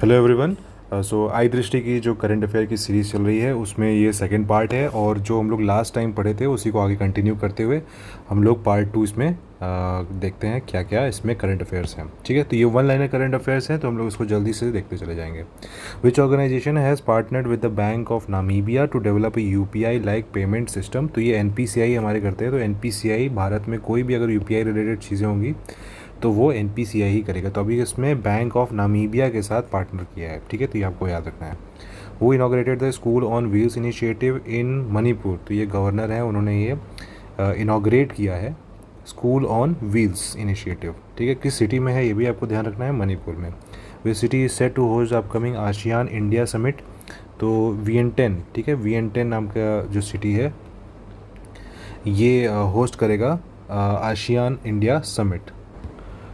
Hello everyone. सो आई दृष्टि की जो करंट अफेयर की सीरीज़ चल रही है उसमें ये सेकंड पार्ट है, और जो हम लोग लास्ट टाइम पढ़े थे उसी को आगे कंटिन्यू करते हुए हम लोग पार्ट 2 इसमें देखते हैं क्या क्या इसमें करंट अफेयर्स हैं। ठीक है, तो ये वन लाइनर करंट अफेयर्स हैं, तो हम लोग इसको जल्दी से देखते चले जाएंगे। Which organisation has partnered with the bank of Namibia to develop a UPI like payment system. तो ये NPCI हमारे करते हैं, तो NPCI भारत में कोई भी अगर UPI रिलेटेड चीज़ें होंगी तो वो NPCI ही करेगा। तो अभी इसमें बैंक ऑफ नामीबिया के साथ पार्टनर किया है। ठीक है, तो ये आपको याद रखना है। वो inaugurated the school on wheels initiative in Manipur. तो ये गवर्नर हैं, उन्होंने ये इनाग्रेट किया है स्कूल ऑन व्हील्स इनिशिएटिव। ठीक है, किस सिटी में है ये भी आपको ध्यान रखना है, मणिपुर में। वे city is set to host upcoming ASEAN India summit. तो VN10, ठीक है, VN10 नाम का जो सिटी है ये होस्ट करेगा आसियान इंडिया समिट।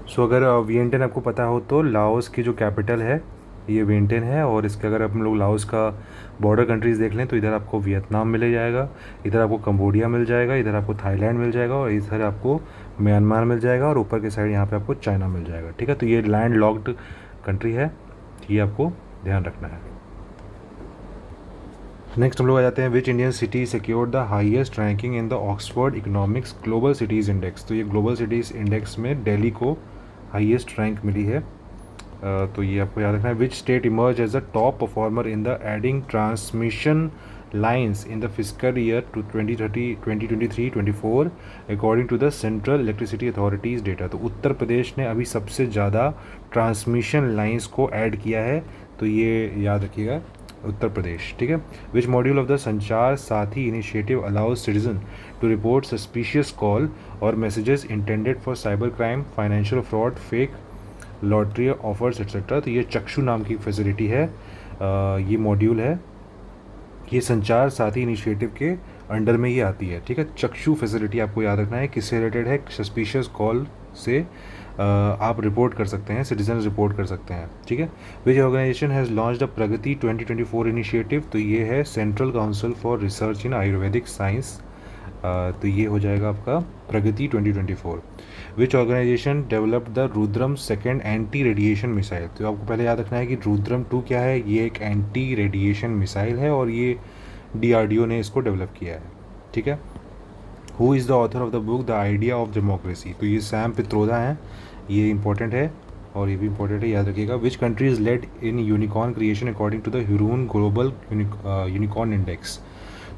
सो अगर वियंटन आपको पता हो तो लाओस की जो कैपिटल है ये वियंटन है, और इसके अगर हम लोग लाओस का बॉर्डर कंट्रीज़ देख लें तो इधर आपको वियतनाम मिल जाएगा, इधर आपको कंबोडिया मिल जाएगा, इधर आपको थाईलैंड मिल जाएगा, और इधर आपको म्यांमार मिल जाएगा, और ऊपर के साइड यहाँ पे आपको चाइना मिल जाएगा। ठीक है, तो ये लैंड लॉक्ड कंट्री है, ये आपको ध्यान रखना है। नेक्स्ट हम लोग आ जाते हैं, विच Indian city secured the highest ranking in the Oxford economics global cities index. तो ये ग्लोबल सिटीज़ इंडेक्स में दिल्ली को हाईएस्ट रैंक मिली है। तो ये आपको याद रखना है। Which state emerge as the top performer in the adding transmission lines in the fiscal year to 2023-24 according to the central electricity authorities data. तो उत्तर प्रदेश ने अभी सबसे ज़्यादा ट्रांसमिशन लाइन्स को ऐड किया है, तो ये याद रखिएगा, उत्तर प्रदेश। ठीक है। विच module of the Sanchar Saathi initiative allows citizen to report suspicious call और messages intended for cyber crime, financial fraud, fake lottery offers etcetera. तो ये चक्षु नाम की फैसिलिटी है, ये मॉड्यूल है, ये संचार साथी इनिशिएटिव के अंडर में ये आती है। ठीक है, चक्षु फैसिलिटी आपको याद रखना है, किससे रिलेटेड है, सस्पिशियस कॉल से आप रिपोर्ट कर सकते हैं, सिटीजन रिपोर्ट कर सकते हैं। ठीक है। Which organisation has launch the Pragati 2024 initiative. तो ये है central council for research in Ayurvedic science, तो ये हो जाएगा आपका Pragati 2024। Which organisation developed the Rudram second anti radiation missile. तो आपको पहले याद रखना है कि रुद्रम 2 क्या है, ये एक एंटी रेडिएशन मिसाइल है, और ये DRDO ने इसको डेवलप किया है। ठीक है। Who is the author of the book the idea of democracy. तो ये सैम पित्रोदा हैं, ये इंपॉर्टेंट है, और ये भी इंपॉर्टेंट है, याद रखिएगा। Which country is led in unicorn creation according to the Hurun global unicorn index.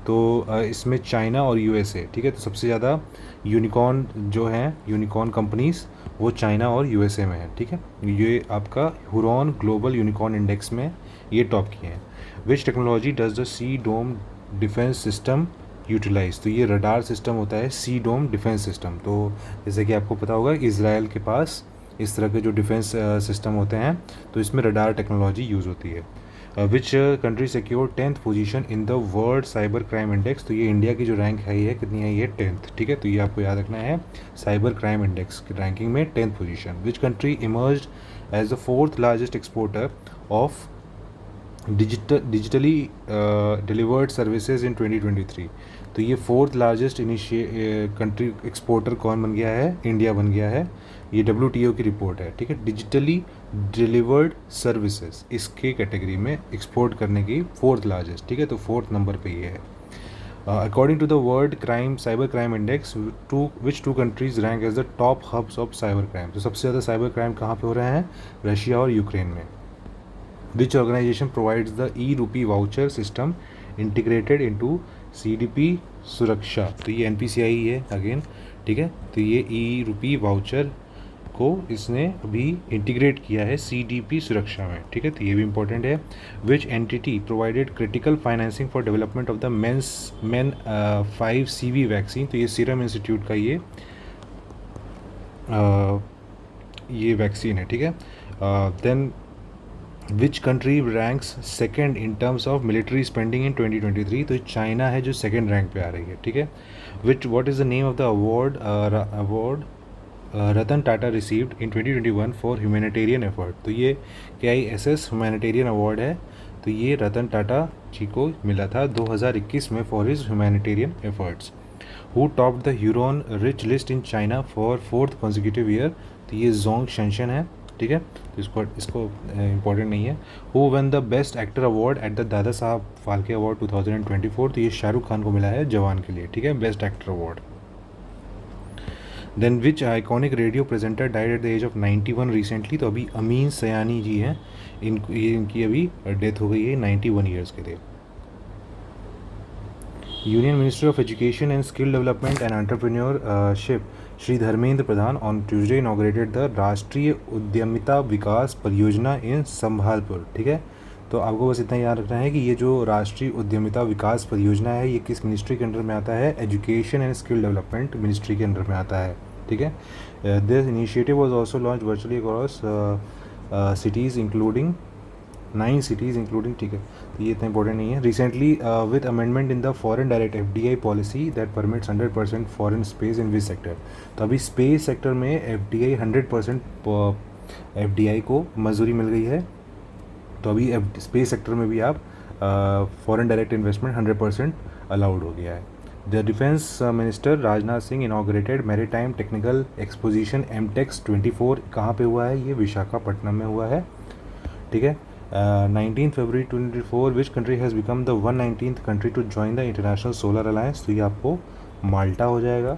तो इसमें चाइना और USA। ठीक है, तो सबसे ज़्यादा यूनिकॉर्न जो हैं, यूनिकॉर्न कंपनीज़, वो चाइना और USA में है। ठीक है, ये आपका ह्यूरॉन ग्लोबल यूनिकॉर्न इंडेक्स में ये टॉप किए हैं। Which technology does the C Dome defence system utilise. तो ये रडार सिस्टम होता है, सी डोम डिफेंस सिस्टम। तो जैसे कि आपको पता होगा इज़राइल के पास इस तरह के जो डिफेंस सिस्टम होते हैं, तो इसमें रडार टेक्नोलॉजी यूज़ होती है। Which country secure 10th position in the world cyber crime index. तो ये इंडिया की जो रैंक है ये कितनी है, ये 10th। ठीक है, तो ये आपको याद रखना है, साइबर क्राइम इंडेक्स की रैंकिंग में 10th position. Which country emerge as the 4th largest exporter of digitally delivered services in 2023। तो ये 4th लार्जेस्ट कंट्री एक्सपोर्टर कौन बन गया है, इंडिया बन गया है, ये WTO की रिपोर्ट है। ठीक है, डिजिटली डिलीवर्ड सर्विसेज इसके कैटेगरी में एक्सपोर्ट करने की 4th लार्जेस्ट। ठीक है, तो 4th नंबर पे ये है। According to the world crime cyber crime index, which two countries rank as the top hubs of cyber crime. तो सबसे ज़्यादा साइबर क्राइम कहाँ पे हो रहे हैं, रशिया और यूक्रेन में। Which organisation provides the E-Rupee voucher system integrated into CDP Suraksha. तो ये NPCI ही है अगेन। ठीक है, तो ये E-Rupee वाउचर को इसने अभी इंटीग्रेट किया है CDP सुरक्षा में। ठीक है, तो ये भी इंपॉर्टेंट है। Which entity provided critical financing for development of the men 5CV vaccine. तो ये सीरम इंस्टीट्यूट का ये वैक्सीन है। ठीक है, then which country ranks second in terms of military spending in 2023। तो चाइना है जो सेकेंड रैंक पे आ रही है। ठीक है, what is the name of the award Ratan Tata received in 2021 for humanitarian effort. तो ये KISS ह्यूमैनिटेरियन अवार्ड है, तो ये रतन टाटा जी को मिला था 2021 में for his humanitarian efforts. Who topped the Huron rich list in China for 4th consecutive year. तो ये जोंग शेंशन है। ठीक है, तो इसको इम्पोर्टेंट नहीं है। Who won the best actor award at the Dada Saheb Phalke award 2024, तो ये शाहरुख खान को मिला है जवान के लिए, ठीक है, best actor award. Then which iconic radio presenter died at the age of 91 recently, तो अभी अमीन सयानी जी हैं, इनकी अभी डेथ हो गई है 91 ईयर्स के थे। Union minister of education and skill development and entrepreneurship Shri Dharmendra Pradhan on Tuesday inaugurated the राष्ट्रीय उद्यमिता विकास परियोजना इन संभालपुर, ठीक है। तो आपको बस इतना याद रखना है कि ये जो राष्ट्रीय उद्यमिता विकास परियोजना है ये किस मिनिस्ट्री के अंडर में आता है, education and skill development ministry के अंडर में आता है, ठीक है। This initiative was also launch virtually across cities including 9 cities including, ठीक है, तो ये इतना इंपॉर्टेंट नहीं है। Recently with amendment in the foreign direct FDI policy that permits 100% foreign space in which sector, तो अभी स्पेस सेक्टर में FDI 100% FDI को मंजूरी मिल गई है, तो अभी स्पेस सेक्टर में भी आप फॉरेन डायरेक्ट इन्वेस्टमेंट 100% अलाउड हो गया है। The defence minister Rajnath Singh inaugurated maritime technical exposition MTEX 24, कहाँ पे हुआ है, ये विशाखापट्टनम में हुआ है, ठीक है। 19 February 2024 which country has become the 119th country to join the international solar alliance, तो ये आपको माल्टा हो जाएगा।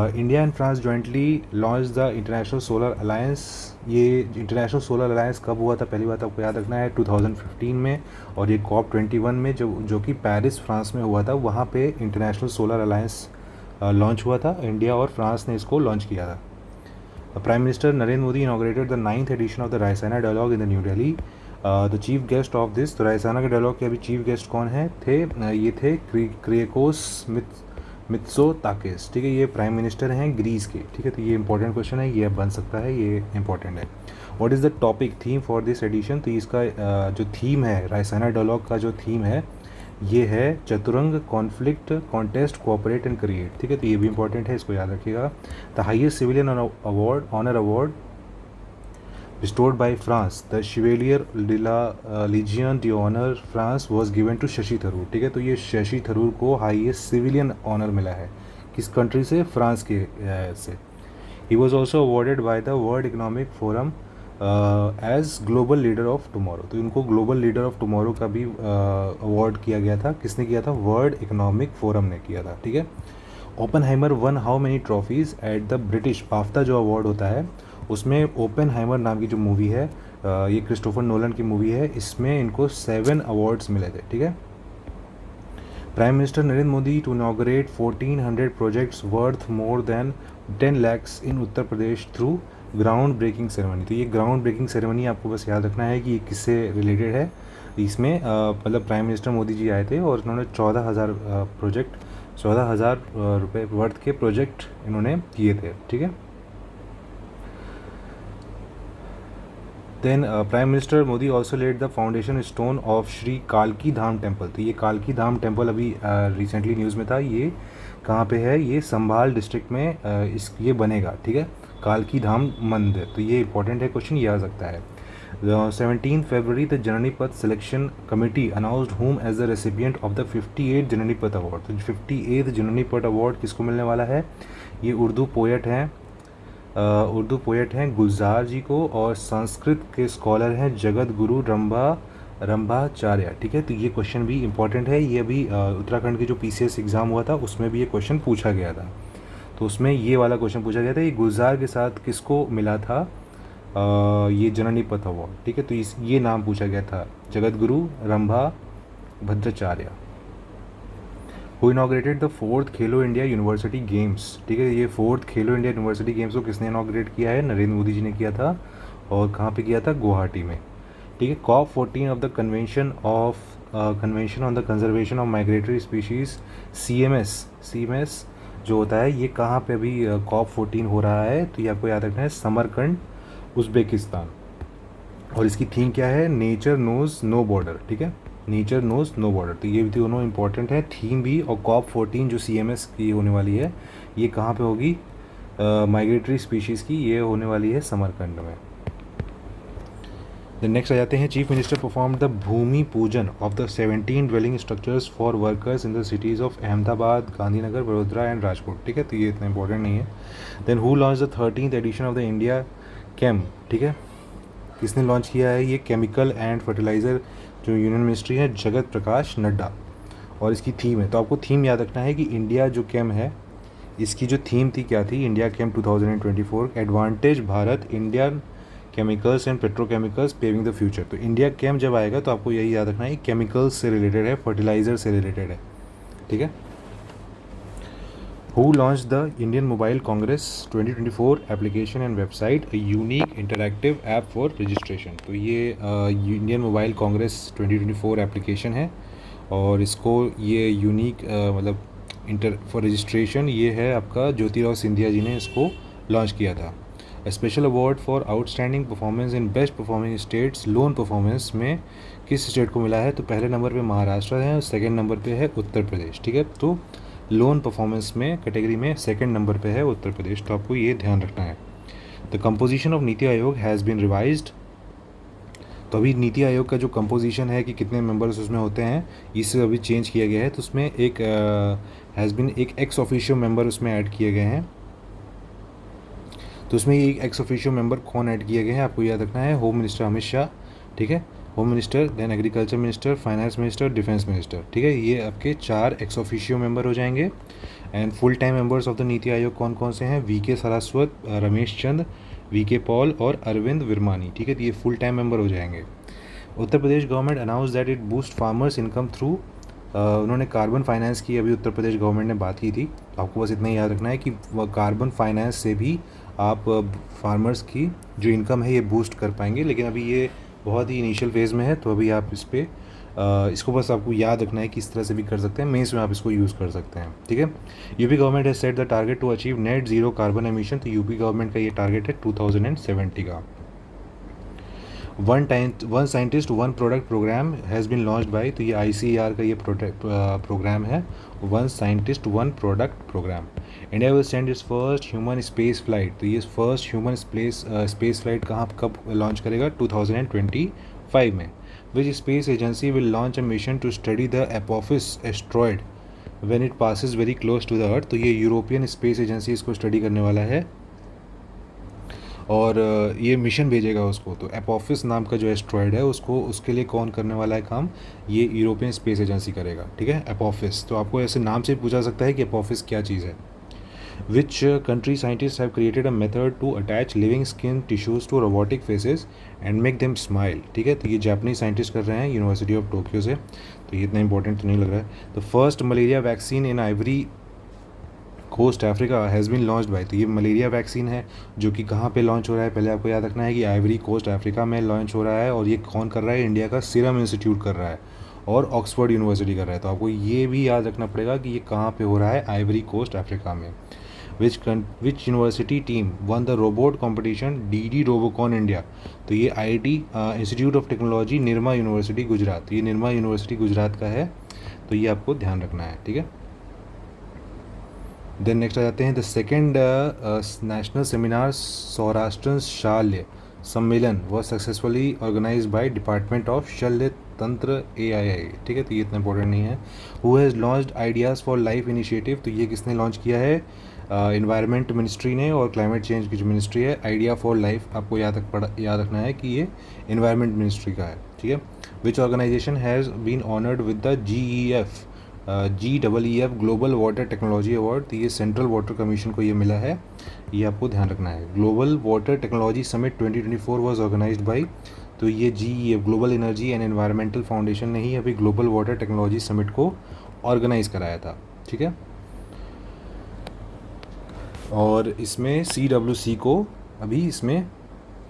India and France jointly launch the international solar alliance, ये इंटरनेशनल सोलर अलायंस कब हुआ था, पहली बात आपको याद रखना है 2015 में, और ये COP21 में जो कि पेरिस फ्रांस में हुआ था, वहाँ पे इंटरनेशनल सोलर अलायंस लॉन्च हुआ था, इंडिया और फ्रांस ने इसको लॉन्च किया था। Prime Minister Narendra Modi inaugurated the 9th edition of the Raisana Dialogue in the New Delhi. The chief guest of this, तो रायसाना के डायलॉग के अभी चीफ गेस्ट कौन है थे, ये थे क्रिएकोस मित्सोताकिस, ठीक है, ये प्राइम मिनिस्टर हैं ग्रीस के, ठीक है, तो ये इंपॉर्टेंट क्वेश्चन है, ये बन सकता है, ये इंपॉर्टेंट है। What is the topic theme for this edition, तो इसका जो थीम है, रायसाना डायलॉग का जो थीम है ये है Chaturang, conflict, contest, cooperate and create, ठीक है, तो ये भी इंपॉर्टेंट है, इसको याद रखिएगा। The highest civilian award honour award bestowed by France, the Chevalier de la Légion d'honneur France was given to Shashi Tharoor, ठीक है, तो ये शशि थरूर को हाईएस्ट सिविलियन ऑनर मिला है, किस कंट्री से, फ्रांस के से। He was also awarded by the world economic forum as global leader of tomorrow, तो इनको ग्लोबल लीडर ऑफ टुमारो का भी अवार्ड किया गया था, किसने किया था, वर्ल्ड इकोनॉमिक फोरम ने किया था, ठीक है। Oppenheimer one how many trophies at the British BAFTA, जो अवार्ड होता है उसमें ओपेनहाइमर नाम की जो मूवी है, ये क्रिस्टोफर नोलन की मूवी है, इसमें इनको 7 अवार्ड्स मिले थे, ठीक है। Prime minister Narendra Modi to inaugurate 1400 projects worth more than 10 lakhs इन Uttar Pradesh through ground breaking ceremony, तो ये ग्राउंड ब्रेकिंग सेरेमनी आपको बस याद रखना है कि ये किससे रिलेटेड है। इसमें मतलब प्राइम मिनिस्टर मोदी जी आए थे और उन्होंने 14,000 रुपये वर्थ के प्रोजेक्ट इन्होंने किए थे, ठीक है। Then prime minister Modi also laid the foundation stone of Shri कालकी धाम टेम्पल, तो ये कालकी धाम टेम्पल अभी रिसेंटली न्यूज़ में था, ये कहाँ पे है, ये संभाल डिस्ट्रिक्ट में ये बनेगा, ठीक है, कालकी धाम मंदिर, तो ये इंपॉर्टेंट है, क्वेश्चन ये आ सकता है। 17 February the Jnanpith selection committee announced whom as the recipient of the 58 Jnanpith award, तो 58th जननीपथ अवार्ड किसको मिलने वाला है, ये उर्दू पोएट हैं गुलजार जी को, और संस्कृत के स्कॉलर हैं जगत गुरु रंभाचार्य, ठीक है, तो ये क्वेश्चन भी इंपॉर्टेंट है, ये अभी उत्तराखंड की जो PCS एग्ज़ाम हुआ था उसमें भी ये क्वेश्चन पूछा गया था, तो उसमें ये वाला क्वेश्चन पूछा गया था, ये गुलजार के साथ किसको मिला था ये जननीपथ अवार्ड, ठीक है, तो ये नाम पूछा गया था, Jagat Guru Rambha Bhadracharya. Who inaugurated the 4th Khelo India university games, ठीक है, ये 4th खेलो इंडिया यूनिवर्सिटी गेम्स को किसने इनॉग्रेट किया है, नरेंद्र मोदी जी ने किया था, और कहाँ पे किया था, गुवाहाटी में, ठीक है। COP14 of the convention on the conservation of migratory species CMS जो होता है, ये कहाँ पे अभी COP14 हो रहा है, तो ये आपको याद रखना है, समरकंड उज़्बेकिस्तान, और इसकी थीम क्या है, नेचर नोज़ नो बॉर्डर, ठीक है, नेचर नोज़ नो बॉर्डर, तो ये भी दोनों इंपॉर्टेंट है, थीम भी, और COP14 जो CMS की होने वाली है ये कहाँ पे होगी, माइग्रेटरी स्पीशीज़ की, ये होने वाली है समरकंड में। देन नेक्स्ट आ जाते हैं, chief minister perform the Bhumi pujan of the 17 dwelling structures for workers in the cities of Ahmedabad, Gandhinagar, Vadodara and Rajkot, ठीक है, तो ये इतना इंपॉर्टेंट नहीं है। Then who launch the 13th edition of the India Chem, ठीक है, किसने लॉन्च किया है? ये केमिकल एंड फर्टिलाइज़र जो यूनियन मिनिस्ट्री है, जगत प्रकाश नड्डा, और इसकी थीम है, तो आपको थीम याद रखना है कि इंडिया जो कैम है, इसकी जो थीम थी क्या थी? India Chem 2024 advantage Bharat Indian chemicals and petrochemicals paving the future. तो इंडिया कैम जब आएगा तो आपको यही याद रखना है, केमिकल्स से रिलेटेड है, फर्टिलाइज़र से रिलेटेड है, ठीक है। Who launch the Indian mobile Congress 2024 application and website a unique interactive app for registration. तो ये इंडियन मोबाइल कांग्रेस 2024 एप्लीकेशन है, और इसको ये यूनिक मतलब इंटर फॉर रजिस्ट्रेशन ये है आपका ज्योतिराव सिंधिया जी ने इसको लॉन्च किया था। Special award for outstanding performance in best performing states loan performance में किस स्टेट को मिला है? तो पहले नंबर पे महाराष्ट्र है और सेकंड नंबर पे है उत्तर प्रदेश, ठीक है। तो लोन परफॉर्मेंस में कैटेगरी में सेकंड नंबर पे है उत्तर प्रदेश, तो आपको ये ध्यान रखना है। The composition of NITI Aayog has been revised. तो अभी नीति आयोग का जो कंपोजिशन है कि कितने मेंबर्स उसमें होते हैं, इसे अभी चेंज किया गया है। तो उसमें एक हैज़ बीन एक एक्स ऑफिशियो मेंबर उसमें ऐड किए गए हैं। तो उसमें एक एक्स ऑफिशियो मेंबर कौन ऐड किए गए हैं आपको याद रखना है? होम मिनिस्टर अमित शाह, ठीक है, home minister, then agriculture minister, finance minister, defence minister, ठीक है। ये आपके 4 एक्स ऑफिशियो मेंबर हो जाएंगे। And full time members of the NITI Aayog कौन कौन से हैं? वी के सारस्वत, रमेश चंद, वी के पॉल और अरविंद विरमानी, ठीक है। तो ये फुल टाइम मेंबर हो जाएंगे। Uttar Pradesh government announce that it boost farmers income through, उन्होंने कार्बन फाइनेंस की अभी उत्तर प्रदेश गवर्नमेंट ने बात की थी। तो आपको बस इतना ही याद रखना है कि कार्बन फाइनेंस से भी आप फार्मर्स की जो इनकम है ये बूस्ट कर पाएंगे, लेकिन अभी ये बहुत ही इनिशियल फेज़ में है, तो अभी आप इस पर इसको बस आपको याद रखना है कि इस तरह से भी कर सकते हैं, मेंस में आप इसको यूज़ कर सकते हैं, ठीक है। UP government has set the target to achieve net zero carbon emission. तो यूपी गवर्नमेंट का ये टारगेट है 2070 का। One scientist one product programme has been launched by, तो ये ICAR का ये प्रोग्राम है, one scientist one product programme. India will send its first human space flight. तो ये फर्स्ट ह्यूमन स्पेस फ्लाइट कहाँ कब लॉन्च करेगा? 2025 में। Which space agency will launch a mission to study the Apophis asteroid when it passes very close to the earth. तो ये European space agency इसको study करने वाला है, और ये मिशन भेजेगा उसको। तो एपोफिस नाम का जो एस्ट्रॉयड है उसको, उसके लिए कौन करने वाला है काम? ये यूरोपियन स्पेस एजेंसी करेगा, ठीक है, एपोफिस। तो आपको ऐसे नाम से पूछा सकता है कि एपोफिस क्या चीज़ है। Which country scientist have created a method to attach living skin tissues to robotic faces and make them smile, ठीक है। तो ये जापानीज साइंटिस्ट कर रहे हैं यूनिवर्सिटी ऑफ टोक्यो से, तो ये इतना इंपॉर्टेंट तो नहीं लग रहा है। The first malaria vaccine in Ivory Coast Africa has been launched by. तो ये मलेरिया वैक्सीन है जो कि कहाँ पे लॉन्च हो रहा है? पहले आपको याद रखना है कि आइवरी कोस्ट अफ्रीका में लॉन्च हो रहा है, और ये कौन कर रहा है? इंडिया का सीरम इंस्टीट्यूट कर रहा है और ऑक्सफोर्ड यूनिवर्सिटी कर रहा है। तो आपको ये भी याद रखना पड़ेगा कि ये कहाँ पे हो रहा है? आइवरी कोस्ट अफ्रीका में। Which university team one the robot competition DD Robocon India. तो ये IIT institute of technology Nirma university Gujarat, तो ये निर्मा यूनिवर्सिटी गुजरात का है, तो ये आपको ध्यान रखना है, ठीक है। देन नेक्स्ट आ जाते हैं the second national seminar Saurashtra Shalya Sammelan was successfully organise by department of Shalya Tantra AII, ठीक है। तो ये इतना इंपॉर्टेंट नहीं है। Who has launched ideas for life initiative. तो ये किसने लॉन्च किया है? इन्वायरमेंट मिनिस्ट्री ने, और क्लाइमेट चेंज की जो मिनिस्ट्री है, आइडिया फॉर लाइफ आपको याद रखना है कि ये इन्वायरमेंट मिनिस्ट्री का है, ठीक है। Which organisation has been honoured with the GEF global water technology award. तो ये सेंट्रल वाटर कमीशन को ये मिला है, ये आपको ध्यान रखना है। Global water technology summit 2024 was organised by, तो ये GEF global energy and environmental foundation ने ही अभी ग्लोबल वाटर टेक्नोलॉजी समिट को ऑर्गेनाइज कराया था, ठीक है। और इसमें CWC को अभी इसमें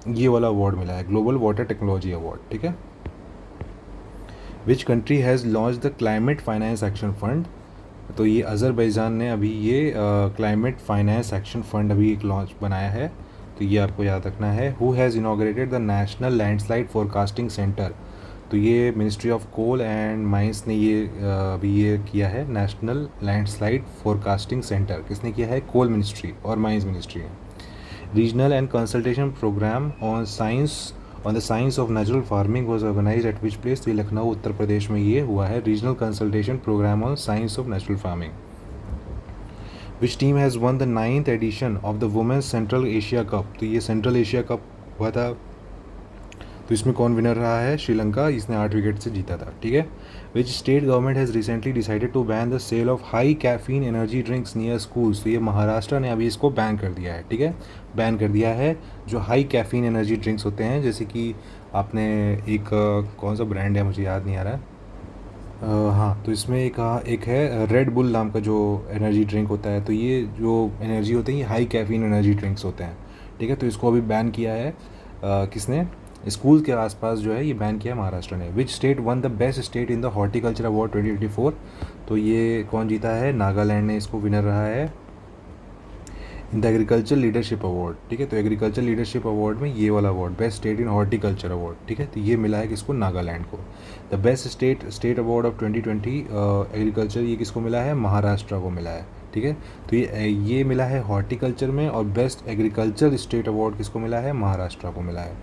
ये वाला अवार्ड मिला है, ग्लोबल वाटर टेक्नोलॉजी अवार्ड, ठीक है। Which country has launch the climate finance action fund. तो ये अज़रबैजान ने अभी ये क्लाइमेट फाइनेंस एक्शन फंड अभी एक लॉन्च बनाया है, तो ये आपको याद रखना है। Who has inaugurated the national landslide forecasting centre. तो ये ministry of coal and mines ने ये अभी ये किया है, नेशनल लैंडस्लाइड फोरकास्टिंग सेंटर किसने किया है? कोल मिनिस्ट्री और माइंस मिनिस्ट्री है। Regional and consultation programme on the science of natural farming was organise at which place. तो ये लखनऊ उत्तर प्रदेश में ये हुआ है, regional consultation programme on science of natural farming. Which team has won the 9th edition of the women's central Asia cup. तो ये central Asia cup हुआ था। तो इसमें कौन विनर रहा है? श्रीलंका, इसने 8 विकेट से जीता था, ठीक है। Which state government has recently decided to ban the sale of high caffeine energy drinks near schools. तो ये महाराष्ट्र ने अभी इसको बैन कर दिया है, ठीक है। बैन कर दिया है जो हाई कैफीन एनर्जी ड्रिंक्स होते हैं, जैसे कि आपने एक कौन सा ब्रांड है मुझे याद नहीं आ रहा है। हाँ, तो इसमें एक है रेड बुल नाम का जो एनर्जी ड्रिंक होता है। तो ये जो एनर्जी होते हैं ये हाई कैफीन एनर्जी ड्रिंक्स होते हैं, ठीक है। तो इसको अभी बैन किया है किसने? स्कूल के आसपास जो है ये बैन किया है महाराष्ट्र ने। Which state one the best state in the horticulture award 2024? तो ये कौन जीता है? नागालैंड ने इसको विनर रहा है in the agriculture leadership award, ठीक है। तो एग्रीकल्चर लीडरशिप अवार्ड में ये वाला award best state in horticulture award, ठीक है। तो ये मिला है किसको? नागालैंड को। The best state award of 2020 agriculture, ये किसको मिला है? महाराष्ट्र को मिला है, ठीक है। तो ये मिला है हॉर्टिकल्चर में, और बेस्ट एग्रीकल्चर स्टेट अवार्ड किसको मिला है? महाराष्ट्र को मिला है।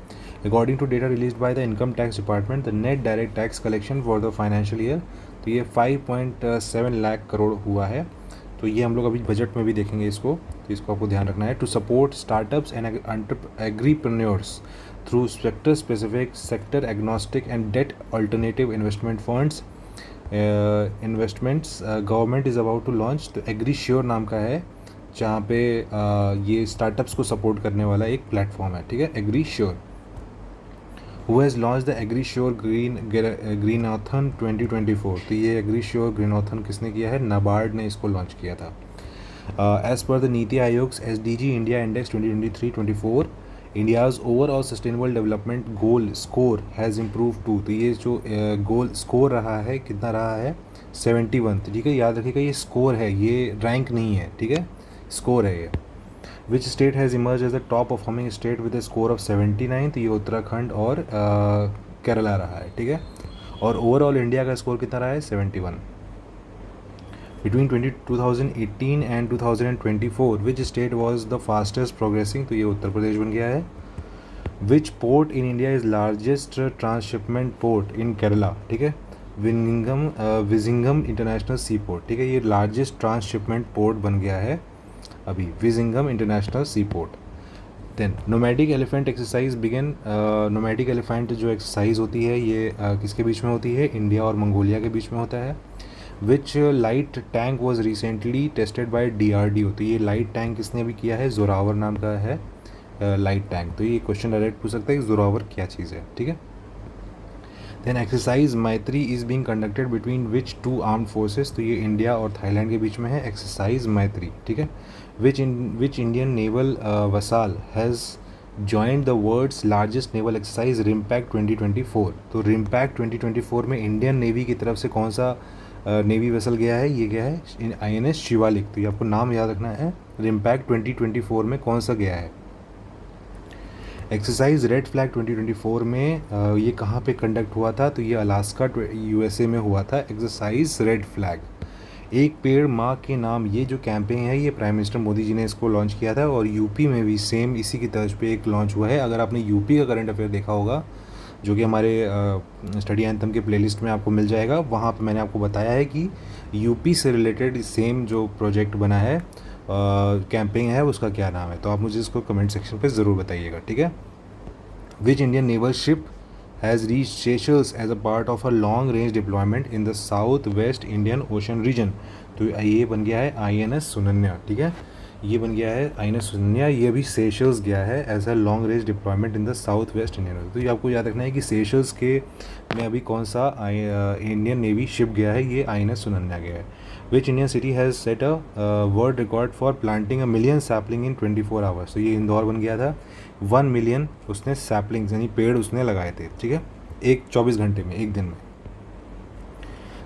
According to data release by the income tax department, the net direct tax collection for the financial year, तो ये 5.7 लाख करोड़ हुआ है। तो ये हम लोग अभी बजट में भी देखेंगे इसको, तो इसको आपको ध्यान रखना है। To support startups and agripreneurs through sector specific, sector agnostic and debt alternative investment funds investments, government is about to launch. तो एग्री श्योर नाम का है, जहाँ पे ये स्टार्टअप्स को सपोर्ट करने वाला एक प्लेटफॉर्म है, ठीक है। AgriSure who has launch the AgriSure Greenathon 2024। तो ये एग्री श्योर ग्रीनॉथन किसने किया है? नाबार्ड ने इसको लॉन्च किया था। As per the NITI Aayog's SDG India index 2023-24, India's overall sustainable development goal score has improve to. तो ये जो गोल स्कोर रहा है, कितना रहा है? 71, ठीक है। याद रखिएगा ये स्कोर है, ये रैंक नहीं है, ठीक है, स्कोर है ये। Which state has emerge as the top performing state with a score of 79? तो ये उत्तराखंड और केरला रहा है, ठीक है। और ओवरऑल इंडिया का स्कोर कितना रहा है? 71। Between 2018 and 2024 which state was the fastest progressing? तो ये उत्तर प्रदेश बन गया है। विच port in India is largest transshipment port in Kerala? ठीक है, विजिंगम इंटरनेशनल सी पोर्ट, ठीक है। ये लार्जेस्ट ट्रांसशिपमेंट पोर्ट बन गया है अभी, Vizhinjam international sea port. Then nomadic elephant exercise begin. Nomadic elephant जो एक्सरसाइज होती है ये किसके बीच में होती है? इंडिया और मंगोलिया के बीच में होता है। Which light tank was recently tested by DRDO? तो ये लाइट टैंक किसने अभी किया है? जोरावर नाम का है लाइट टैंक। तो ये क्वेश्चन डायरेक्ट पूछ सकता है कि जोरावर क्या चीज़ है, ठीक है। Then exercise Maitri is being conducted between which two armed forces? तो ये इंडिया और थाईलैंड के बीच में है एक्सरसाइज मैत्री, ठीक है। Which Indian naval vessel has joined the world's largest naval exercise RIMPAC 2024? तो रिम्पैक्ट 2024 में इंडियन नेवी की तरफ से कौन सा नेवी वेसल गया है? ये गया है INS शिवालिक। तो ये आपको नाम याद रखना है, रिम्पैक्ट 2024 में कौन सा गया है। एक्सरसाइज रेड फ्लैग 2024 में ये कहाँ पे कंडक्ट हुआ था? तो ये अलास्का USA में हुआ था एक्सरसाइज रेड फ्लैग। एक पेड़ माँ के नाम, ये जो कैंपेन है ये प्राइम मिनिस्टर मोदी जी ने इसको लॉन्च किया था, और यूपी में भी सेम इसी की तर्ज पे एक लॉन्च हुआ है। अगर आपने यूपी का करंट अफेयर देखा होगा, जो कि हमारे स्टडी एंथम के प्लेलिस्ट में आपको मिल जाएगा, वहाँ पे मैंने आपको बताया है कि यूपी से रिलेटेड सेम जो प्रोजेक्ट बना है, कैंपेन है, उसका क्या नाम है। तो आप मुझे इसको कमेंट सेक्शन पे ज़रूर बताइएगा, ठीक है। Which Indian naval ship has reach Seychelles as a part of a long range deployment in the south west Indian ocean region? तो ये बन गया है INS सुनन्या, ठीक है। ये बन गया है INS सुनन्या, ये अभी सेशल्स गया है as a long range deployment in the south west Indian. तो ये आपको याद रखना है कि सेशल्स के में अभी कौन सा इंडियन नेवी शिप गया है? ये INS सुनन्या गया है। Which Indian city has set a world record for planting 1 million sapling in 24 hours? तो ये इंदौर बन गया था। 1 मिलियन उसने सैपलिंग्स यानी पेड़ उसने लगाए थे, ठीक है, 24 घंटे में, एक दिन में।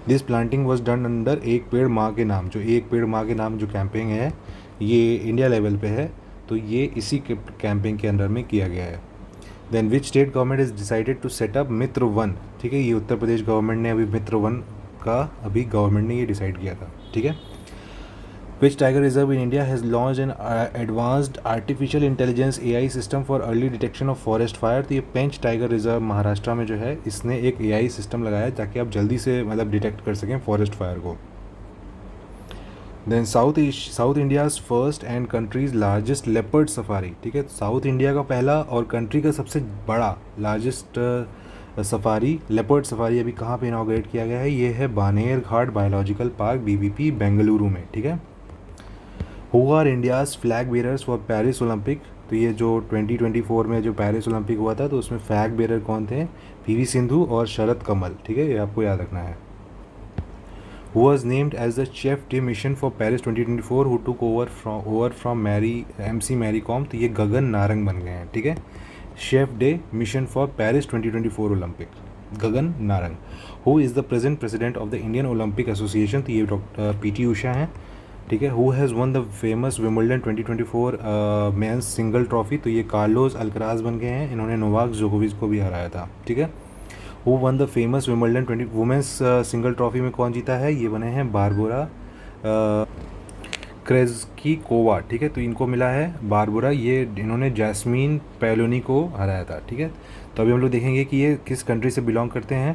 This planting was done under एक पेड़ माँ के नाम। जो एक पेड़ माँ के नाम जो कैंपेन है ये इंडिया लेवल पे है, तो ये इसी के कैंपेन के अंडर में किया गया है। Then which state government is decided to set up Mitra Van? ठीक है, ये उत्तर प्रदेश गवर्नमेंट ने अभी मित्र वन का अभी गवर्नमेंट ने ये डिसाइड किया था, ठीक है। Which tiger reserve in India has launch an advanced artificial intelligence AI system for early detection of forest fire? तो ये पेंच टाइगर रिजर्व महाराष्ट्र में जो है, इसने एक AI सिस्टम लगाया ताकि आप जल्दी से मतलब डिटेक्ट कर सकें फॉरेस्ट फायर को। Then south India's first and country's largest leopard safari, ठीक है। साउथ इंडिया का पहला और कंट्री का सबसे बड़ा लार्जेस्ट सफारी लेपर्ड सफारी अभी कहाँ पे इनाग्रेट किया गया है, ये है Bannerghatta biological park BBP Bengaluru में, ठीक है। Who are India's flag bearers for Paris Olympic, तो ये जो 2024 में जो पेरिस ओलंपिक हुआ था तो उसमें फ्लैग बेरर कौन थे, पीवी सिंधु और शरद कमल, ठीक है, ये आपको याद रखना है। Who was named as the chef de mission for Paris 2024 who took over from MC Mary Kom, तो ये गगन नारंग बन गए हैं, ठीक है। Chef de mission for Paris 2024 Olympic, Gagan Narang. Who is the present president of the Indian Olympic association, तो ये doctor PT Usha हैं, ठीक है। Who has won the famous Wimbledon 2024 men's single trophy, तो ये कार्लोस अल्कराज बन गए हैं, इन्होंने नोवाक जोकोविच को भी हराया था, ठीक है। Who won the famous Wimbledon 20 women's single trophy में कौन जीता है, ये बने हैं बारबोरा क्रेज़्कीकोवा, ठीक है। तो इनको मिला है बारबोरा, ये इन्होंने जैस्मीन पैलोनी को हराया था, ठीक है। तो अभी हम लोग देखेंगे कि ये किस कंट्री से बिलोंग करते हैं।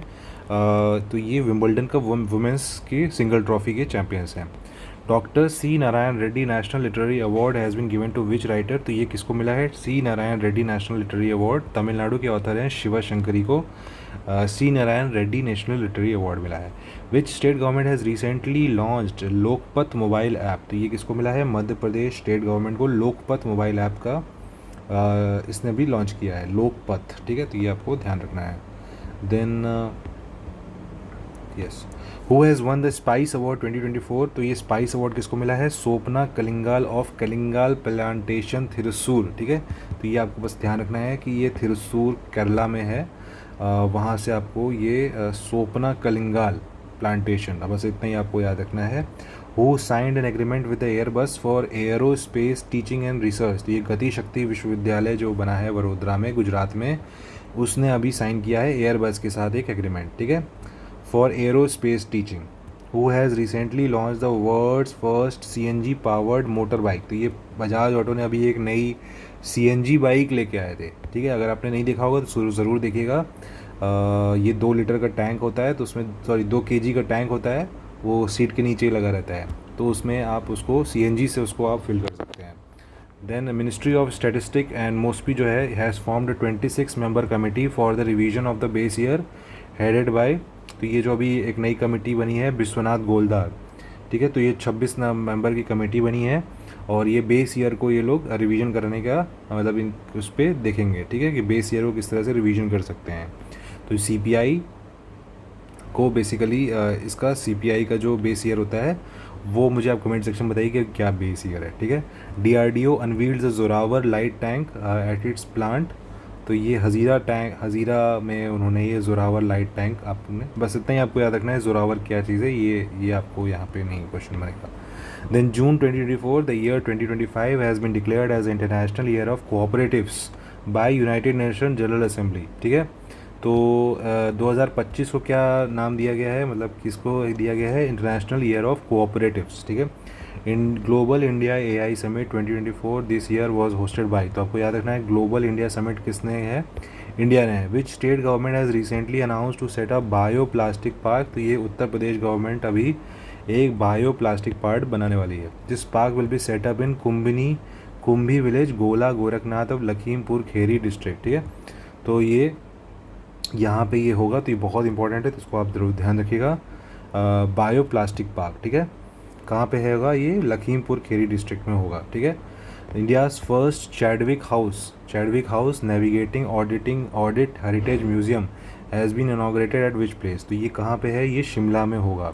तो ये विम्बल्डन का वुमेंस की सिंगल ट्रॉफी के चैम्पियंस हैं। Doctor C Narayana Reddy national literary award has been given to which writer, तो ये किसको मिला है, C Narayana Reddy national literary award Tamil Nadu के ऑथर हैं शिवा शंकरी को C Narayana Reddy national literary award मिला है। Which state government has recently launched Lokpath mobile app, तो ये किसको मिला है, मध्य प्रदेश स्टेट गवर्नमेंट को लोकपथ मोबाइल ऐप का इसने भी लॉन्च किया है, लोकपथ, ठीक है। तो ये आपको ध्यान रखना है। Then yes, who has won the spice award 2024, तो ये स्पाइस अवार्ड किसको मिला है, सोपना कलिंगाल ऑफ कलिंगाल प्लांटेशन थिरुसूर, ठीक है। तो ये आपको बस ध्यान रखना है कि ये थिरुसूर केरला में है, वहाँ से आपको ये सोपना कलिंगाल प्लांटेशन, अब बस इतना ही आपको याद रखना है। Who signed an agreement with the Airbus for aerospace teaching and research, तो ये गति शक्ति विश्वविद्यालय जो बना है वडोदरा में गुजरात में, उसने अभी साइन किया है एयरबस के साथ एक एग्रीमेंट, ठीक है, for aerospace teaching. Who has recently launch the world's first CNG powered motor bike, तो ये बजाज ऑटो ने अभी एक नई CNG बाइक लेके आए थे, ठीक है। अगर आपने नहीं देखा होगा तो ज़रूर देखिएगा। ये 2 लीटर का टैंक होता है, तो उसमें 2 kg का टैंक होता है, वो सीट के नीचे ही लगा रहता है, तो उसमें आप उसको CNG से उसको आप फिल कर सकते हैं। Then ministry of statistic and MoSPI जो है has formed 26 member committee for the revision of the base year headed by, तो ये जो अभी एक नई कमेटी बनी है विश्वनाथ गोलदार, ठीक है। तो ये 26 मेंबर की कमेटी बनी है और ये बेस ईयर को ये लोग रिवीजन करने का मतलब इन उस पर देखेंगे, ठीक है, कि बेस ईयर को किस तरह से रिवीजन कर सकते हैं। तो CPI को बेसिकली इसका CPI का जो बेस ईयर होता है वो मुझे आप कमेंट सेक्शन में बताइए कि क्या बेस ईयर है, ठीक है। DRDO unveiled the Zorawar light tank at its plant, तो ये हज़ीरा में उन्होंने ये जोरावर लाइट टैंक, आपने बस इतना ही आपको याद रखना है जोरावर क्या चीज़ है, ये आपको यहाँ पे नहीं क्वेश्चन बनेगा। Then June 2024 the year 2025 has been declared as international year of cooperatives by united nation general assembly, ठीक है। तो 2025 को क्या नाम दिया गया है, मतलब किसको दिया गया है, इंटरनेशनल ईयर ऑफ कोऑपरेटिव्स, ठीक है। In global India AI summit 2024 this year was hosted by, तो आपको याद रखना है ग्लोबल इंडिया समिट किसने है, इंडिया ने है। Which state government has recently announce to set up bio plastic park, तो ये उत्तर प्रदेश गवर्नमेंट अभी एक बायो प्लास्टिक पार्क बनाने वाली है। This park will be set up in Kumbhi village Gola Gorakhnath of Lakhimpur Kheri district, ठीक है। तो ये यहाँ पे ये होगा, तो ये बहुत इंपॉर्टेंट है, तो इसको आप ज़रूर ध्यान रखिएगा। बायो प्लास्टिक पार्क, ठीक है, कहाँ पे होगा, ये लखीमपुर खेरी डिस्ट्रिक्ट में होगा, ठीक है। India's first Chadwick house navigating audit heritage museum has been inaugurated at which place, तो ये कहाँ पे है, ये शिमला में होगा,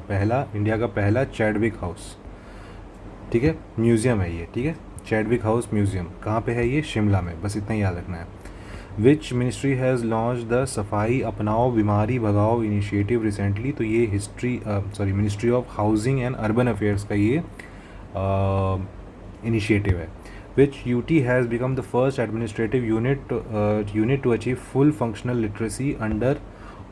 इंडिया का पहला चैडविक हाउस, ठीक है, म्यूज़ियम है ये, ठीक है। चैडविक हाउस म्यूज़ियम कहाँ पे है, ये शिमला में, बस इतना ही याद रखना है। Which ministry has launch the Safai Apnao Bimari Bhagao initiative recently, तो ये ministry of housing and urban affairs का ये इनिशिएटिव है। Which UT has become the first administrative unit to achieve full functional literacy under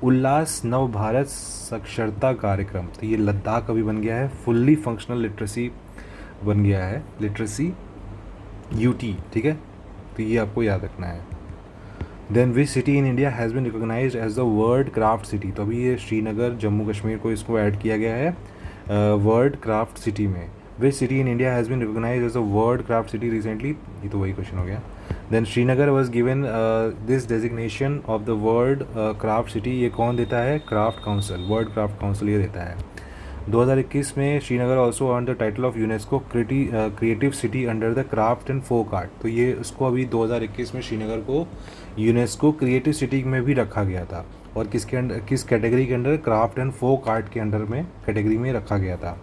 ULLAS Nav Bharat साक्षरता कार्यक्रम, तो ये लद्दाख अभी बन गया है, फुल्ली फंक्शनल लिटरेसी बन गया है, लिटरेसी UT, ठीक है। तो ये आपको याद रखना है। Then which city in India has been recognise as the world craft city, तो अभी ये श्रीनगर जम्मू कश्मीर को इसको ऐड किया गया है वर्ल्ड क्राफ्ट सिटी में। Which city in India has been recognise as a world craft city recently, ये तो वही क्वेश्चन हो गया। Then Srinagar was given this designation of the world craft city, ये कौन देता है? Craft council, world craft council ये देता है। 2021 में Srinagar also earn the title of UNESCO creative city under the craft and folk art, तो ये उसको अभी 2021 में श्रीनगर को यूनेस्को क्रिएटिव सिटी में भी रखा गया था, और किसके अंडर, किस कैटेगरी के under? Craft and folk art के अंडर में कैटेगरी में रखा गया था।